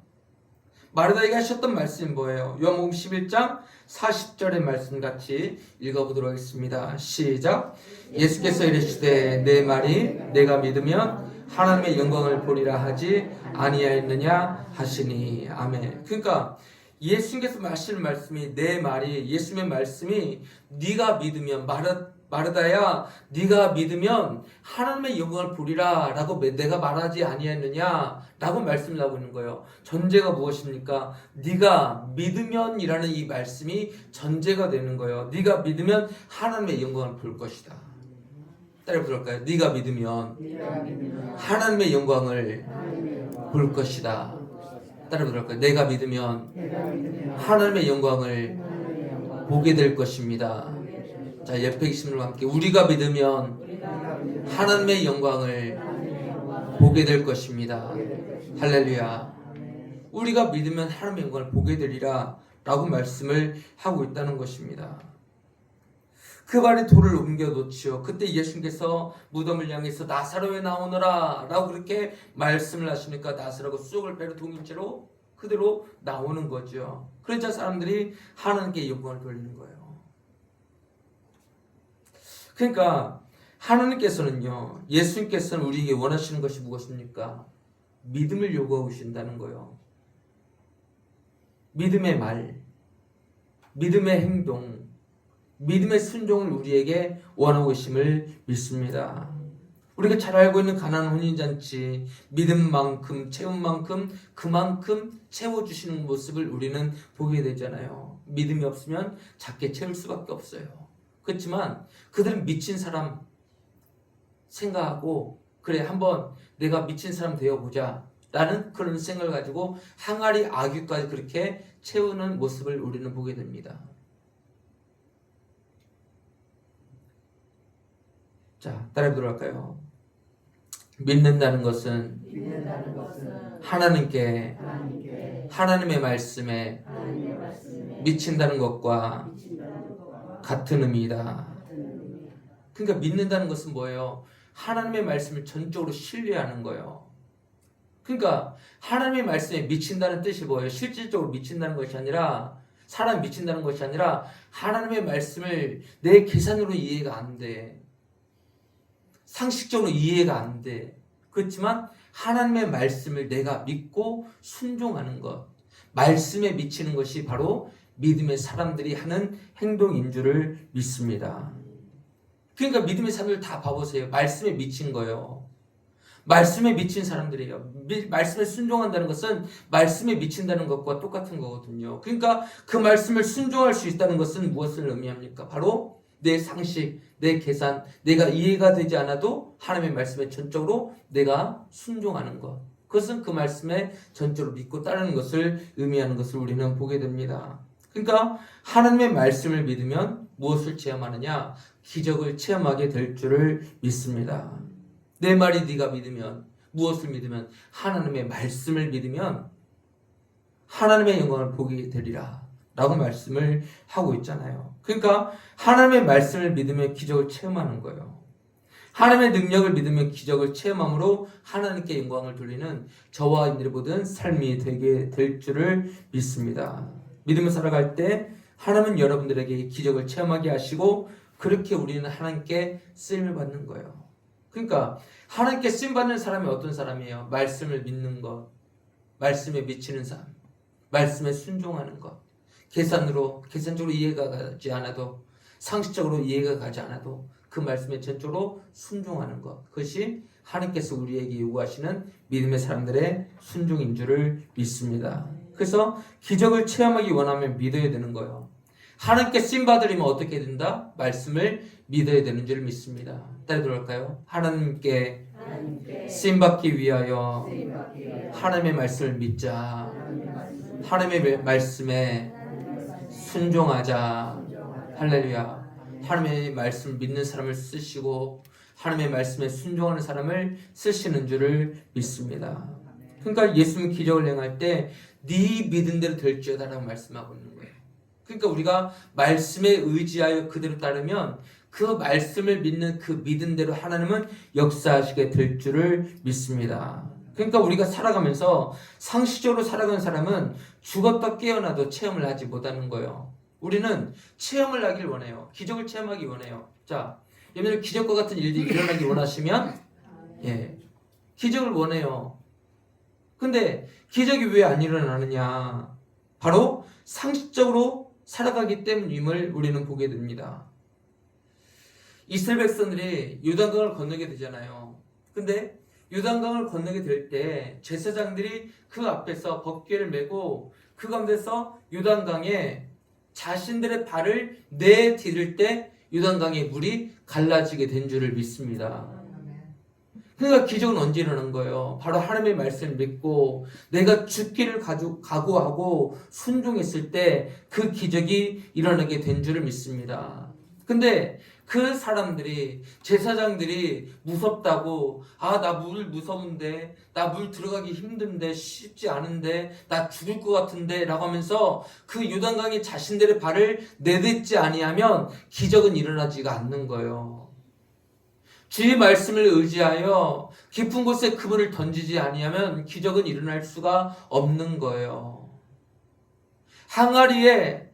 마르다에게 하셨던 말씀이 뭐예요? 요한복음 11장 40절의 말씀 같이 읽어보도록 하겠습니다. 시작. 예수께서 이르시되 내 말이 내가 믿으면 하나님의 영광을 보리라 하지 아니하였느냐 하시니. 아멘. 그러니까 예수님께서 하시는 말씀이 내 말이 예수님의 말씀이 네가 믿으면 마르다야 네가 믿으면 하나님의 영광을 보리라 라고 내가 말하지 아니했느냐 라고 말씀을 하고 있는 거예요. 전제가 무엇입니까? 네가 믿으면 이라는 이 말씀이 전제가 되는 거예요. 네가 믿으면 하나님의 영광을 볼 것이다. 따라 부를까요? 네가 믿으면 하나님의 영광을 볼 것이다. 따라 부를까요? 내가 믿으면 하나님의 영광을 보게 될 것입니다. 자, 옆에 계신 분과 함께 우리가 믿으면 하나님의 영광을 보게 될 것입니다. 할렐루야. 우리가 믿으면 하나님의 영광을 보게 되리라 라고 말씀을 하고 있다는 것입니다. 그 말에 돌을 옮겨 놓지요. 그때 예수님께서 무덤을 향해서 나사로에 나오너라 라고 그렇게 말씀을 하시니까 나사로가 쑥을 배로 동인 채로 그대로 나오는 거죠. 그러자 사람들이 하나님께 영광을 돌리는 거예요. 그러니까 하나님께서는요, 예수님께서는 우리에게 원하시는 것이 무엇입니까? 믿음을 요구하고 계신다는 거예요. 믿음의 말, 믿음의 행동, 믿음의 순종을 우리에게 원하고 계심을 믿습니다. 우리가 잘 알고 있는 가나안 혼인잔치, 믿은 만큼 채운 만큼 그만큼 채워주시는 모습을 우리는 보게 되잖아요. 믿음이 없으면 작게 채울 수밖에 없어요. 그렇지만 그들은 미친 사람 생각하고 그래 한번 내가 미친 사람 되어보자 라는 그런 생각을 가지고 항아리 아귀까지 그렇게 채우는 모습을 우리는 보게 됩니다. 자, 따라해보도록 할까요? 믿는다는 것은 하나님께 하나님의 말씀에 미친다는 것과 같은 의미이다. 그러니까 믿는다는 것은 뭐예요? 하나님의 말씀을 전적으로 신뢰하는 거예요. 그러니까 하나님의 말씀에 미친다는 뜻이 뭐예요? 실질적으로 미친다는 것이 아니라 사람이 미친다는 것이 아니라 하나님의 말씀을 내 계산으로 이해가 안 돼. 상식적으로 이해가 안 돼. 그렇지만 하나님의 말씀을 내가 믿고 순종하는 것. 말씀에 미치는 것이 바로 믿음의 사람들이 하는 행동인 줄을 믿습니다. 그러니까 믿음의 사람들 다 봐보세요. 말씀에 미친 거예요. 말씀에 미친 사람들이에요. 말씀에 순종한다는 것은 말씀에 미친다는 것과 똑같은 거거든요. 그러니까 그 말씀을 순종할 수 있다는 것은 무엇을 의미합니까? 바로 내 상식, 내 계산, 내가 이해가 되지 않아도 하나님의 말씀에 전적으로 내가 순종하는 것. 그것은 그 말씀에 전적으로 믿고 따르는 것을 의미하는 것을 우리는 보게 됩니다. 그러니까 하나님의 말씀을 믿으면 무엇을 체험하느냐? 기적을 체험하게 될 줄을 믿습니다. 내 말이 네가 믿으면 무엇을 믿으면 하나님의 말씀을 믿으면 하나님의 영광을 보게 되리라 라고 말씀을 하고 있잖아요. 그러니까 하나님의 말씀을 믿으면 기적을 체험하는 거예요. 하나님의 능력을 믿으면 기적을 체험함으로 하나님께 영광을 돌리는 저와 여러분들이 보던 삶이 되게 될 줄을 믿습니다. 믿음을 살아갈 때 하나님은 여러분들에게 기적을 체험하게 하시고 그렇게 우리는 하나님께 쓰임을 받는 거예요. 그러니까 하나님께 쓰임 받는 사람이 어떤 사람이에요? 말씀을 믿는 것, 말씀에 미치는 삶, 말씀에 순종하는 것. 계산적으로 이해가 가지 않아도 상식적으로 이해가 가지 않아도 그 말씀에 전적으로 순종하는 것. 그것이 하나님께서 우리에게 요구하시는 믿음의 사람들의 순종인 줄을 믿습니다. 그래서 기적을 체험하기 원하면 믿어야 되는 거예요. 하나님께 쓰임 받으려면 어떻게 된다? 말씀을 믿어야 되는 줄 믿습니다. 따라 들어갈까요? 하나님께 쓰임 받기 위하여 하나님의 말씀을 믿자. 하나님의 말씀에 순종하자. 할렐루야. 하나님의 말씀을 믿는 사람을 쓰시고 하나님의 말씀에 순종하는 사람을 쓰시는 줄을 믿습니다. 그러니까 예수님 기적을 행할 때 네 믿은 대로 될지어다라고 말씀하고 있는 거예요. 그러니까 우리가 말씀에 의지하여 그대로 따르면 그 말씀을 믿는 그 믿은 대로 하나님은 역사하시게 될 줄을 믿습니다. 그러니까 우리가 살아가면서 상식적으로 살아가는 사람은 죽었다 깨어나도 체험을 하지 못하는 거예요. 우리는 체험을 하길 원해요. 기적을 체험하기 원해요. 자, 여러분들 기적과 같은 일들이 일어나길 원하시면 기적을 원해요. 근데 기적이 왜 안 일어나느냐? 바로 상식적으로 살아가기 때문임을 우리는 보게 됩니다. 이스라엘 백성들이 요단강을 건너게 되잖아요. 근데 요단강을 건너게 될 때 제사장들이 그 앞에서 법궤를 메고 그 가운데서 요단강에 자신들의 발을 내디딜 때 요단강의 물이 갈라지게 된 줄을 믿습니다. 그러니까 기적은 언제 일어난 거예요? 바로 하나님의 말씀을 믿고 내가 죽기를 각오하고 순종했을 때 그 기적이 일어나게 된 줄을 믿습니다. 근데 그 사람들이 제사장들이 무섭다고 나 물 무서운데 나 물 들어가기 힘든데 쉽지 않은데 나 죽을 것 같은데 라고 하면서 그 요단강에 자신들의 발을 내딛지 아니하면 기적은 일어나지가 않는 거예요. 주의 말씀을 의지하여 깊은 곳에 그물을 던지지 아니하면 기적은 일어날 수가 없는 거예요. 항아리에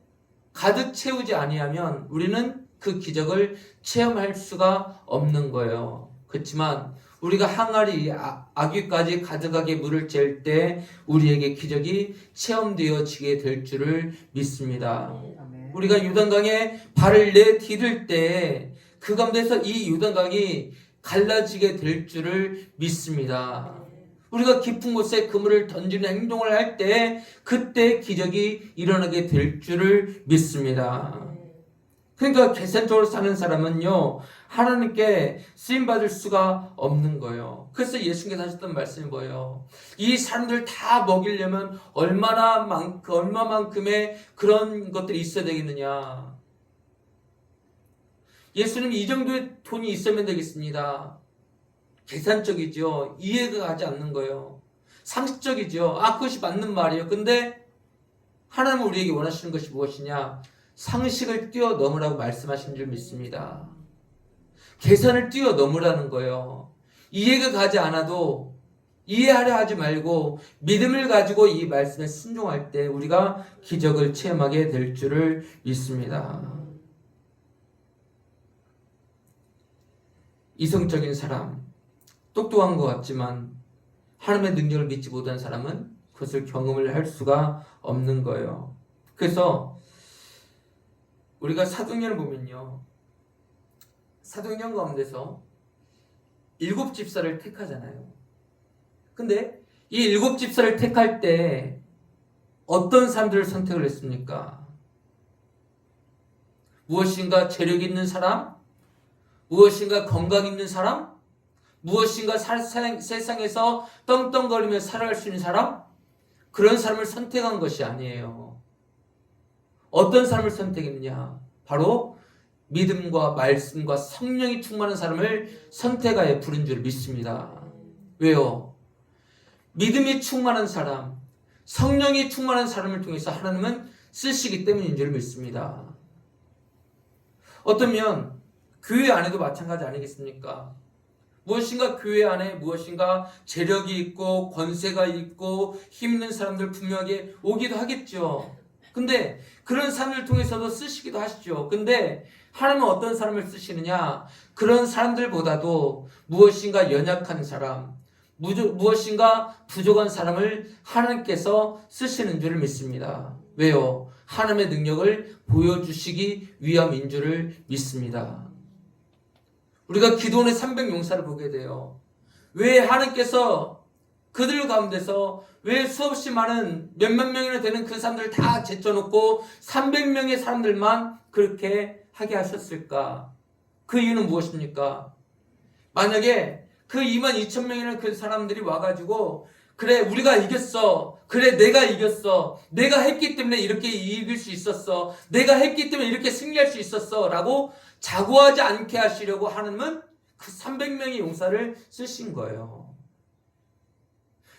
가득 채우지 아니하면 우리는 그 기적을 체험할 수가 없는 거예요. 그렇지만 우리가 항아리 아귀까지 가득하게 물을 잴 때 우리에게 기적이 체험되어지게 될 줄을 믿습니다. 우리가 요단강에 발을 내디딜 때 그 가운데서 이 요단강이 갈라지게 될 줄을 믿습니다. 우리가 깊은 곳에 그물을 던지는 행동을 할 때 그때 기적이 일어나게 될 줄을 믿습니다. 그러니까 계산적으로 사는 사람은요, 하나님께 쓰임받을 수가 없는 거예요. 그래서 예수님께서 하셨던 말씀이 뭐예요? 이 사람들 다 먹이려면 얼마만큼의 그런 것들이 있어야 되겠느냐. 예수님 이 정도의 돈이 있으면 되겠습니다. 계산적이죠. 이해가 가지 않는 거예요. 상식적이죠. 그것이 맞는 말이에요. 근데 하나님은 우리에게 원하시는 것이 무엇이냐? 상식을 뛰어넘으라고 말씀하신 줄 믿습니다. 계산을 뛰어넘으라는 거예요. 이해가 가지 않아도 이해하려 하지 말고 믿음을 가지고 이 말씀에 순종할 때 우리가 기적을 체험하게 될 줄을 믿습니다. 이성적인 사람, 똑똑한 것 같지만 하나님의 능력을 믿지 못한 사람은 그것을 경험을 할 수가 없는 거예요. 그래서 우리가 사도행전을 보면요, 사도행전 가운데서 7 집사를 택하잖아요. 근데 이 7 집사를 택할 때 어떤 사람들을 선택을 했습니까? 무엇인가 재력 있는 사람? 무엇인가 건강 있는 사람? 무엇인가 세상에서 떵떵거리며 살아갈 수 있는 사람? 그런 사람을 선택한 것이 아니에요. 어떤 사람을 선택했느냐? 바로 믿음과 말씀과 성령이 충만한 사람을 선택하여 부른 줄 믿습니다. 왜요? 믿음이 충만한 사람, 성령이 충만한 사람을 통해서 하나님은 쓰시기 때문인 줄 믿습니다. 어쩌면 교회 안에도 마찬가지 아니겠습니까? 무엇인가 교회 안에 무엇인가 재력이 있고 권세가 있고 힘 있는 사람들 분명하게 오기도 하겠죠. 근데 그런 사람을 통해서도 쓰시기도 하시죠. 근데 하나님은 어떤 사람을 쓰시느냐? 그런 사람들보다도 무엇인가 연약한 사람, 무엇인가 부족한 사람을 하나님께서 쓰시는 줄을 믿습니다. 왜요? 하나님의 능력을 보여주시기 위함인 줄을 믿습니다. 우리가 기도원의 300용사를 보게 돼요. 왜 하나님께서 그들 가운데서 왜 수없이 많은 몇몇 명이나 되는 그 사람들을 다 제쳐놓고 300명의 사람들만 그렇게 하게 하셨을까? 그 이유는 무엇입니까? 만약에 그 22,000명이라는 그 사람들이 와가지고 그래 우리가 이겼어, 그래 내가 이겼어, 내가 했기 때문에 이렇게 이길 수 있었어, 내가 했기 때문에 이렇게 승리할 수 있었어 라고 자고하지 않게 하시려고 하나님은 그 300명의 용사를 쓰신 거예요.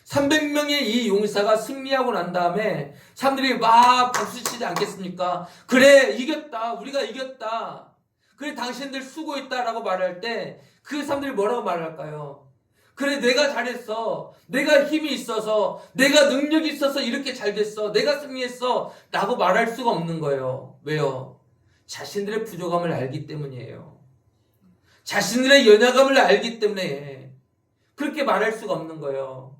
300명의 이 용사가 승리하고 난 다음에 사람들이 막 박수치지 않겠습니까? 그래 이겼다, 우리가 이겼다, 그래 당신들 수고했다 라고 말할 때 그 사람들이 뭐라고 말할까요? 그래 내가 잘했어, 내가 힘이 있어서, 내가 능력이 있어서 이렇게 잘 됐어, 내가 승리했어 라고 말할 수가 없는 거예요. 왜요? 자신들의 부족함을 알기 때문이에요. 자신들의 연약함을 알기 때문에 그렇게 말할 수가 없는 거예요.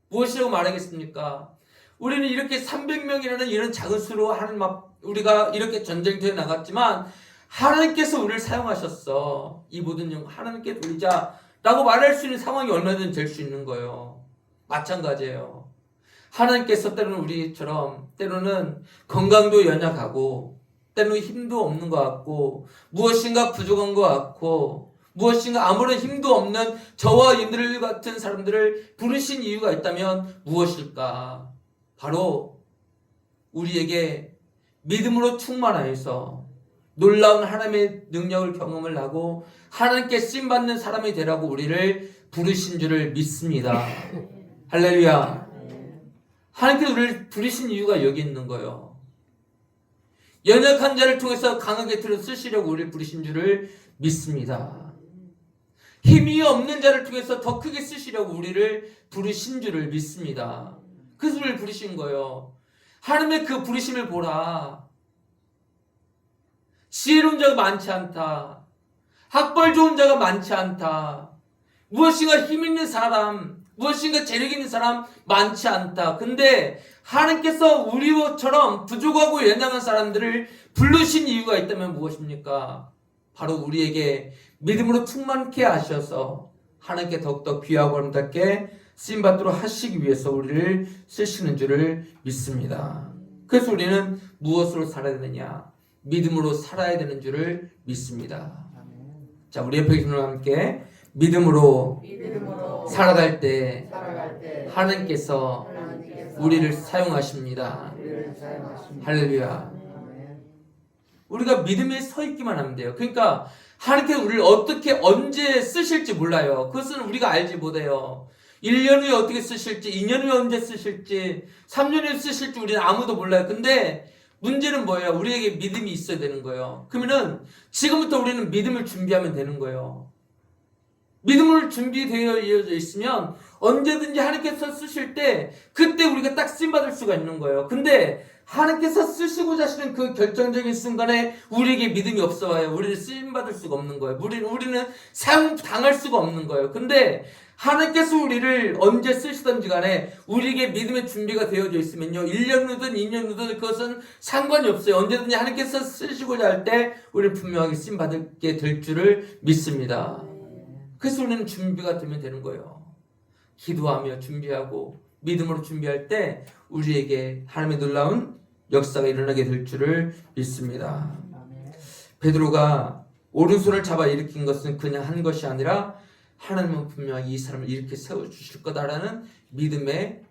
무엇이라고 말하겠습니까? 우리는 이렇게 300명이라는 이런 작은 수로 우리가 이렇게 전쟁터에 나갔지만 하나님께서 우리를 사용하셨어. 이 모든 영 하나님께 돌리자 라고 말할 수 있는 상황이 얼마든지 될 수 있는 거예요. 마찬가지예요. 하나님께서 때로는 우리처럼 때로는 건강도 연약하고 때로는 힘도 없는 것 같고 무엇인가 부족한 것 같고 무엇인가 아무런 힘도 없는 저와 이들 같은 사람들을 부르신 이유가 있다면 무엇일까? 바로 우리에게 믿음으로 충만하여서 놀라운 하나님의 능력을 경험을 하고 하나님께 쓰임받는 사람이 되라고 우리를 부르신 줄을 믿습니다. 할렐루야. 하나님께서 우리를 부르신 이유가 여기 있는 거예요. 연약한 자를 통해서 강하게 들어 쓰시려고 우리를 부르신 줄을 믿습니다. 힘이 없는 자를 통해서 더 크게 쓰시려고 우리를 부르신 줄을 믿습니다. 그래서 우리를 부르신 거예요. 하나님의 그 부르심을 보라. 지혜로운 자가 많지 않다. 학벌 좋은 자가 많지 않다. 무엇인가 힘 있는 사람, 무엇인가 재력 있는 사람 많지 않다. 근데 하나님께서 우리처럼 부족하고 연약한 사람들을 부르신 이유가 있다면 무엇입니까? 바로 우리에게 믿음으로 충만케 하셔서 하나님께 더욱더 귀하고 아름답게 쓰임받도록 하시기 위해서 우리를 쓰시는 줄을 믿습니다. 그래서 우리는 무엇으로 살아야 되느냐? 믿음으로 살아야 되는 줄을 믿습니다. 자, 우리 옆에 계신 분과 함께 믿음으로 살아갈 때 하나님께서 우리를 사용하십니다. 할렐루야. 우리가 믿음에 서 있기만 하면 돼요. 그러니까 하나님께서 우리를 어떻게 언제 쓰실지 몰라요. 그것은 우리가 알지 못해요. 1년 후에 어떻게 쓰실지, 2년 후에 언제 쓰실지, 3년 후에 쓰실지 우리는 아무도 몰라요. 근데 문제는 뭐예요? 우리에게 믿음이 있어야 되는 거예요. 그러면은 지금부터 우리는 믿음을 준비하면 되는 거예요. 믿음을 준비되어 있으면 언제든지 하나님께서 쓰실 때 그때 우리가 딱 쓰임받을 수가 있는 거예요. 근데 하나님께서 쓰시고자 하시는 그 결정적인 순간에 우리에게 믿음이 없어요. 우리를 쓰임받을 수가 없는 거예요. 우리는 사용당할 수가 없는 거예요. 근데 하나님께서 우리를 언제 쓰시든지 간에 우리에게 믿음의 준비가 되어져 있으면요, 1년 후든 2년 후든 그것은 상관이 없어요. 언제든지 하나님께서 쓰시고자 할 때 우리를 분명하게 쓰임받게 될 줄을 믿습니다. 그래서 우리는 준비가 되면 되는 거예요. 기도하며 준비하고 믿음으로 준비할 때 우리에게 하나님의 놀라운 역사가 일어나게 될 줄을 믿습니다. 베드로가 오른손을 잡아 일으킨 것은 그냥 한 것이 아니라 하나님은 분명히 이 사람을 이렇게 세워주실 거다라는 믿음의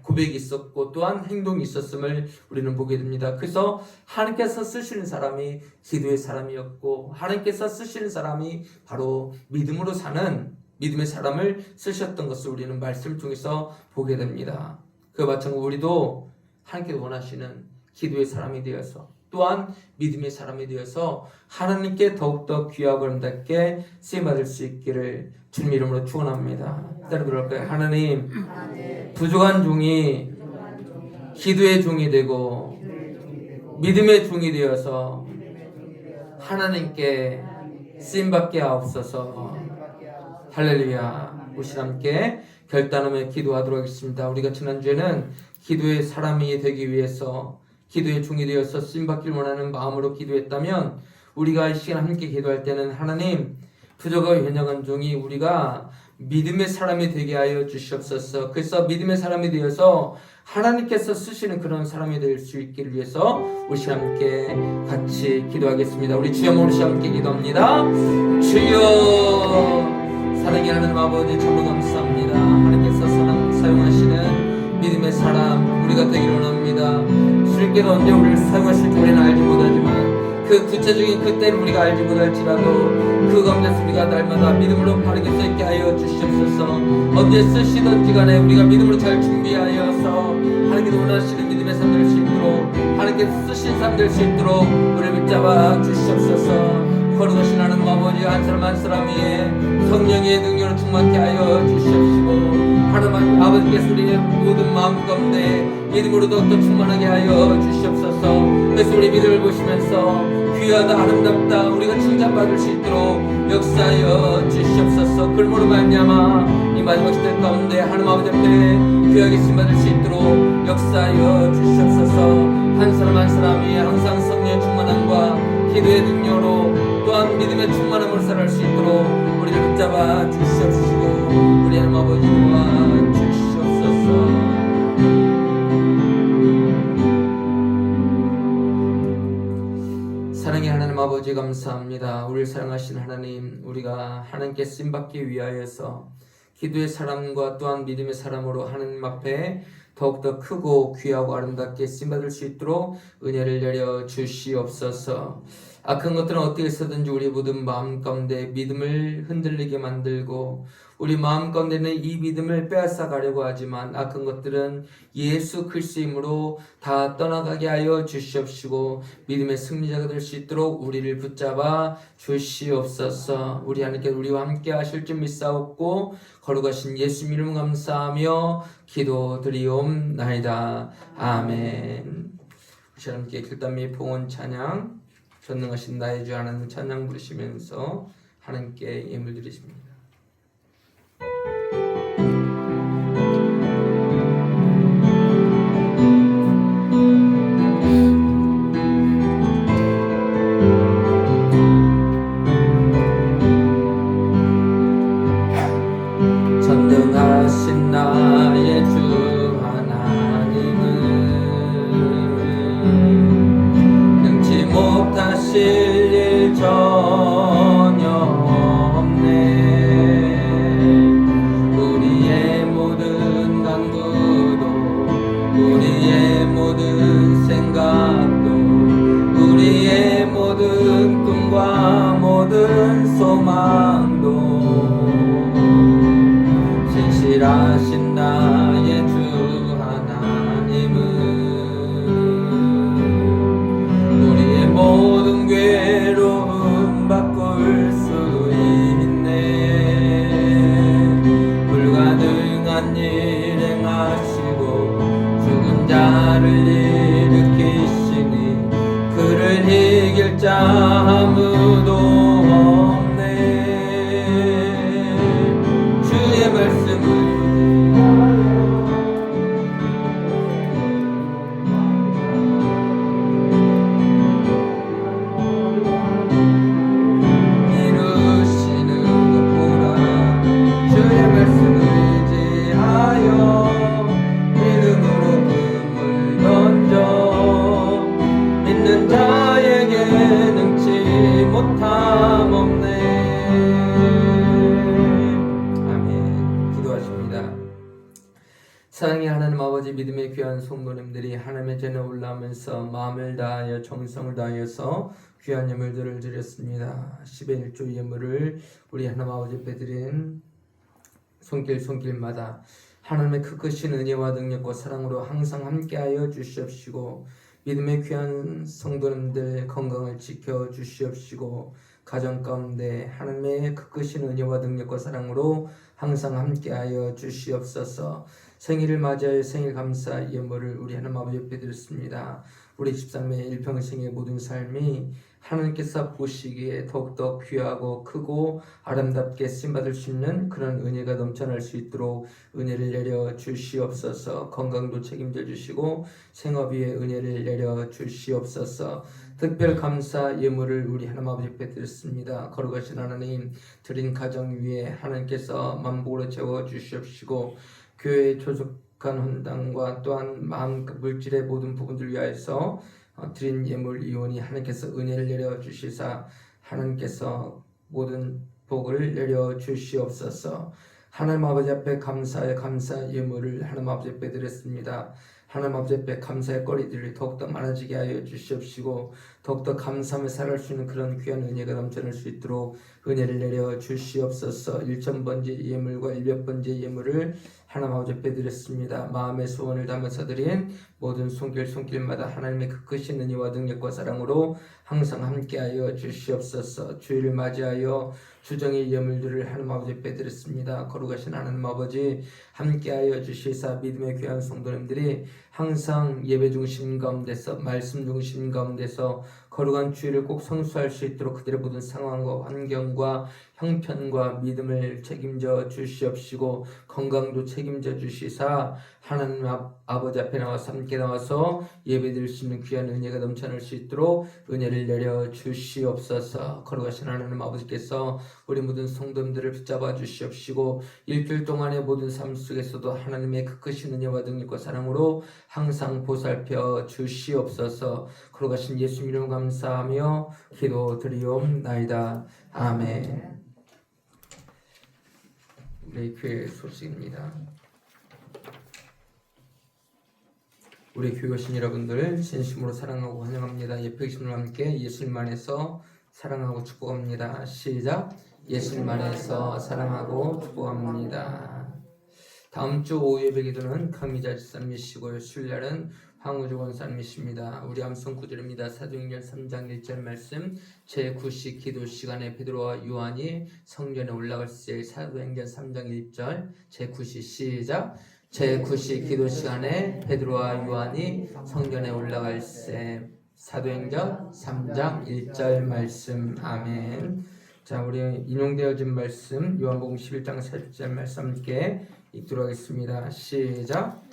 고백이 있었고 또한 행동이 있었음을 우리는 보게 됩니다. 그래서 하나님께서 쓰시는 사람이 기도의 사람이었고 하나님께서 쓰시는 사람이 바로 믿음으로 사는 믿음의 사람을 쓰셨던 것을 우리는 말씀을 통해서 보게 됩니다. 그와 마찬가지로 우리도 하나님께서 원하시는 기도의 사람이 되어서 또한 믿음의 사람이 되어서 하나님께 더욱더 귀하고 아름답게 쓰임받을 수 있기를 주님 이름으로 축원합니다. 따라 그럴까요? 하나님, 부족한 종이 기도의 종이 되고 믿음의 종이 되어서 하나님께 쓰임받게 하옵소서. 할렐루야. 우리 함께 결단하며 기도하도록 하겠습니다. 우리가 지난주에는 기도의 사람이 되기 위해서 기도의 종이 되어서 쓰임받길 원하는 마음으로 기도했다면 우리가 이 시간 함께 기도할 때는 하나님, 부족하고 연약한 종이 우리가 믿음의 사람이 되게 하여 주시옵소서. 그래서 믿음의 사람이 되어서 하나님께서 쓰시는 그런 사람이 될 수 있기를 위해서 우리 함께 같이 기도하겠습니다. 우리 주여 우리 함께 기도합니다. 주여, 사랑이 하나님 아버지 정말 감사합니다. 하나님께서 사용하시는 믿음의 사람 우리가 되기를 원합니다. 주님께서 언제 우리를 사용하실지 우리는 알지 못하지만 그 구체적인 그때를 우리가 알지 못할지라도 그 가운데서 우리가 날마다 믿음으로 바르게 서 있게 하여 주시옵소서. 언제 쓰시든지 간에 우리가 믿음으로 잘 준비하여서 하나님께서 원하시는 믿음의 삶 될 수 있도록 하나님께서 쓰신 삶 될 수 있도록 우리를 붙잡아 주시옵소서. 거룩하신 하나님 아버지 한 사람 한 사람 위에 성령의 능력으로 충만케 하여 주시옵시고 하나님 아버지께서 우리의 모든 마음 가운데 믿음으로 더욱더 충만하게 하여 주시옵소서. 그래서 우리 믿음을 보시면서 귀하다 아름답다 우리가 칭찬받을 수 있도록 역사하여 주시옵소서. 그러므로 말미암아 이 마지막 시대 가운데 하나님 아버지 앞에 귀하게 쓰임받을 수 있도록 역사하여 주시옵소서. 한 사람 한 사람이 항상 성령의 충만함과 기도의 능력으로 또한 믿음의 충만함으로 살아갈 수 있도록 우리를 붙잡아 주시옵시고 우리 하나님 아버지 도와 주시옵소서. 사랑의 하나님 아버지 감사합니다. 우리를 사랑하신 하나님, 우리가 하나님께 쓰임받기 위하여서 기도의 사람과 또한 믿음의 사람으로 하나님 앞에 더욱더 크고 귀하고 아름답게 쓰임받을 수 있도록 은혜를 내려 주시옵소서. 악한 것들은 어떻게 해서든지 우리 모든 마음 가운데 믿음을 흔들리게 만들고 우리 마음 가운데는 이 믿음을 빼앗아 가려고 하지만 악한 것들은 예수 그리스도의 이름으로 다 떠나가게 하여 주시옵시고 믿음의 승리자가 될 수 있도록 우리를 붙잡아 주시옵소서. 우리 하나님께 우리와 함께 하실 줄 믿사옵고 거룩하신 예수 이름 감사하며 기도드리옵나이다. 아멘. 우리 함께 길단 및 봉헌 찬양 전능하신 나의 주 하나님 찬양 부르시면서 하나님께 예물 드리십니다. 변함없네. 아멘. 기도하십니다. 사랑의 하나님 아버지, 믿음의 귀한 성도님들이 하나님의 전에 올라오면서 마음을 다하여 정성을 다하여서 귀한 예물들을 드렸습니다. 10의 1조 예물을 우리 하나님 아버지 앞에 드린 손길마다 하나님의 크크신 은혜와 능력과 사랑으로 항상 함께하여 주시옵시고, 믿음의 귀한 성도님들 건강을 지켜 주시옵시고, 가정 가운데 하나님의 크크신 은혜와 능력과 사랑으로 항상 함께하여 주시옵소서. 생일을 맞이하여 생일 감사 예물을 우리 하나님 아버지 옆에 드렸습니다. 우리 집사님의 일평생의 모든 삶이 하나님께서 보시기에 더욱더 귀하고 크고 아름답게 쓰임받을 수 있는 그런 은혜가 넘쳐날 수 있도록 은혜를 내려 주시옵소서. 건강도 책임져 주시고 생업 위에 은혜를 내려 주시옵소서. 특별 감사 예물을 우리 하나님 아버지 앞에 드렸습니다. 거룩하신 하나님, 드린 가정 위에 하나님께서 만복으로 채워 주시옵시고, 교회의 조속한 헌당과 또한 마음 물질의 모든 부분들 위하여서 드린 예물 이온이 하나님께서 은혜를 내려 주시사 하나님께서 모든 복을 내려 주시옵소서. 하나님 아버지 앞에 감사의 감사 예물을 하나님 아버지 앞에 드렸습니다. 하나님 아버지 앞에 감사의 거리들이 더욱더 많아지게 하여 주시옵시고, 더욱더 감사하며 살아갈 수 있는 그런 귀한 은혜가 넘쳐날 수 있도록 은혜를 내려 주시옵소서. 1,000번째 예물과 100번째 예물을 하나님 아버지 앞에 드렸습니다. 마음의 소원을 담아서 드린 모든 손길마다 하나님의 그 크신 은혜와 능력과 사랑으로 항상 함께하여 주시옵소서. 주일을 맞이하여 주정의 예물들을 하나님 아버지 앞에 드렸습니다. 거룩하신 하나님 아버지, 함께하여 주시사 믿음의 귀한 성도님들이 항상 예배 중심 가운데서, 말씀 중심 가운데서 거룩한 주일을 꼭 성수할 수 있도록 그들의 모든 상황과 환경과 형편과 믿음을 책임져 주시옵시고, 건강도 책임져 주시사 하나님 아버지 앞에 나와서 함께 나와서 예배드릴 수 있는 귀한 은혜가 넘쳐날 수 있도록 은혜를 내려 주시옵소서. 거룩하신 하나님 아버지께서 우리 모든 성도님들을 붙잡아 주시옵시고, 일주일 동안의 모든 삶 속에서도 하나님의 그 크신 은혜와 능력과 사랑으로 항상 보살펴 주시옵소서. 거룩하신 예수님 이름 감사하며 기도드리옵나이다. 아멘. 우리 교회 소식입니다. 우리 교회신 여러분들 진심으로 사랑하고 환영합니다. 예배신과 함께 예수님 안에서 사랑하고 축복합니다. 시작. 예수님 안에서 사랑하고 축복합니다. 다음 주 오후 예배 기도는 강미자 집사님이시고요. 수요일날은 황우주 권사님이십니다. 우리 암송 구절입니다. 사도행전 3장 1절 말씀, 제9시 기도 시간에 베드로와 요한이 성전에 올라갈 때, 사도행전 3장 1절 제9시 시작. 제9시 기도 시간에 베드로와 요한이 성전에 올라갈 때, 사도행전 3장 1절 말씀. 아멘. 자, 우리 인용되어진 말씀 요한복음 11장 40절 말씀 함께 읽도록 하겠습니다. 시작.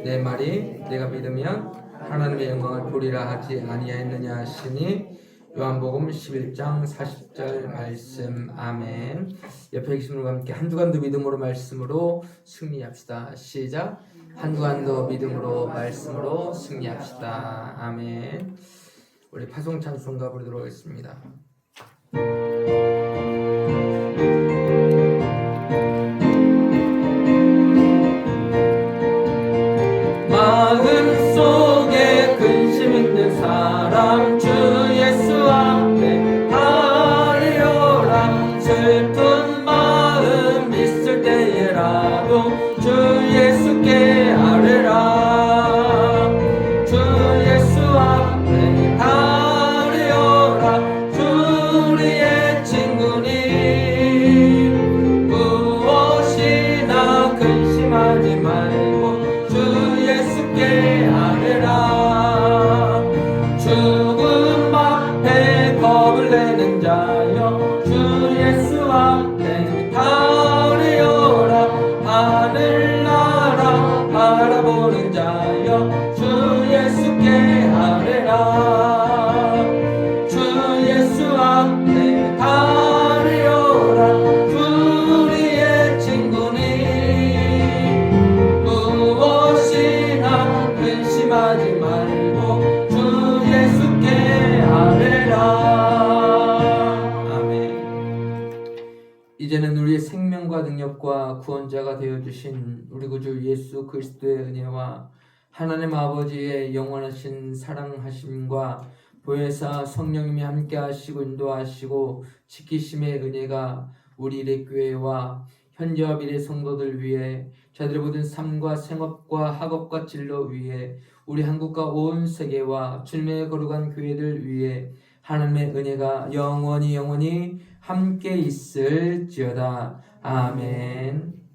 내 말이 내가 믿으면 하나님의 영광을 보리라 하지 아니하였느냐 하시니, 요한복음 11장 40절 말씀. 아멘. 옆에 계신 분과 함께 한 주간도 믿음으로 말씀으로 승리합시다. 시작. 한 주간도 믿음으로 말씀으로 승리합시다. 아멘. 우리 파송 찬송가 부르도록 하겠습니다. 마음 속에 근심 있는 사람 주 예수 앞에 아뢰어라. 슬픈 마음 있을 때에라도 주 예수께 아뢰라. 주 예수 앞에 아뢰어라. 주 우리의 친구니 무엇이나 근심하지 말고 예수께 아뢰라. 죽음 앞에 겁을 내는 자여 주 예수 앞에 아뢰어라. 하늘나라 바라보는 자여 주 예수께 아뢰라. 주 예수 앞에 아뢰어라. 주 우리의 친구니 근심하지 말고 주 예수께 아뢰라. 생명과 능력과 구원자가 되어주신 우리 구주 예수 그리스도의 은혜와 하나님 아버지의 영원하신 사랑하심과 보혜사 성령님이 함께하시고 인도하시고 지키심의 은혜가 우리 일회교회와 현재와 미래 성도들 위해 저들의 모든 삶과 생업과 학업과 진로 위해 우리 한국과 온 세계와 주님의 거룩한 교회들 위해 하나님의 은혜가 영원히 함께 있을지어다. 아멘.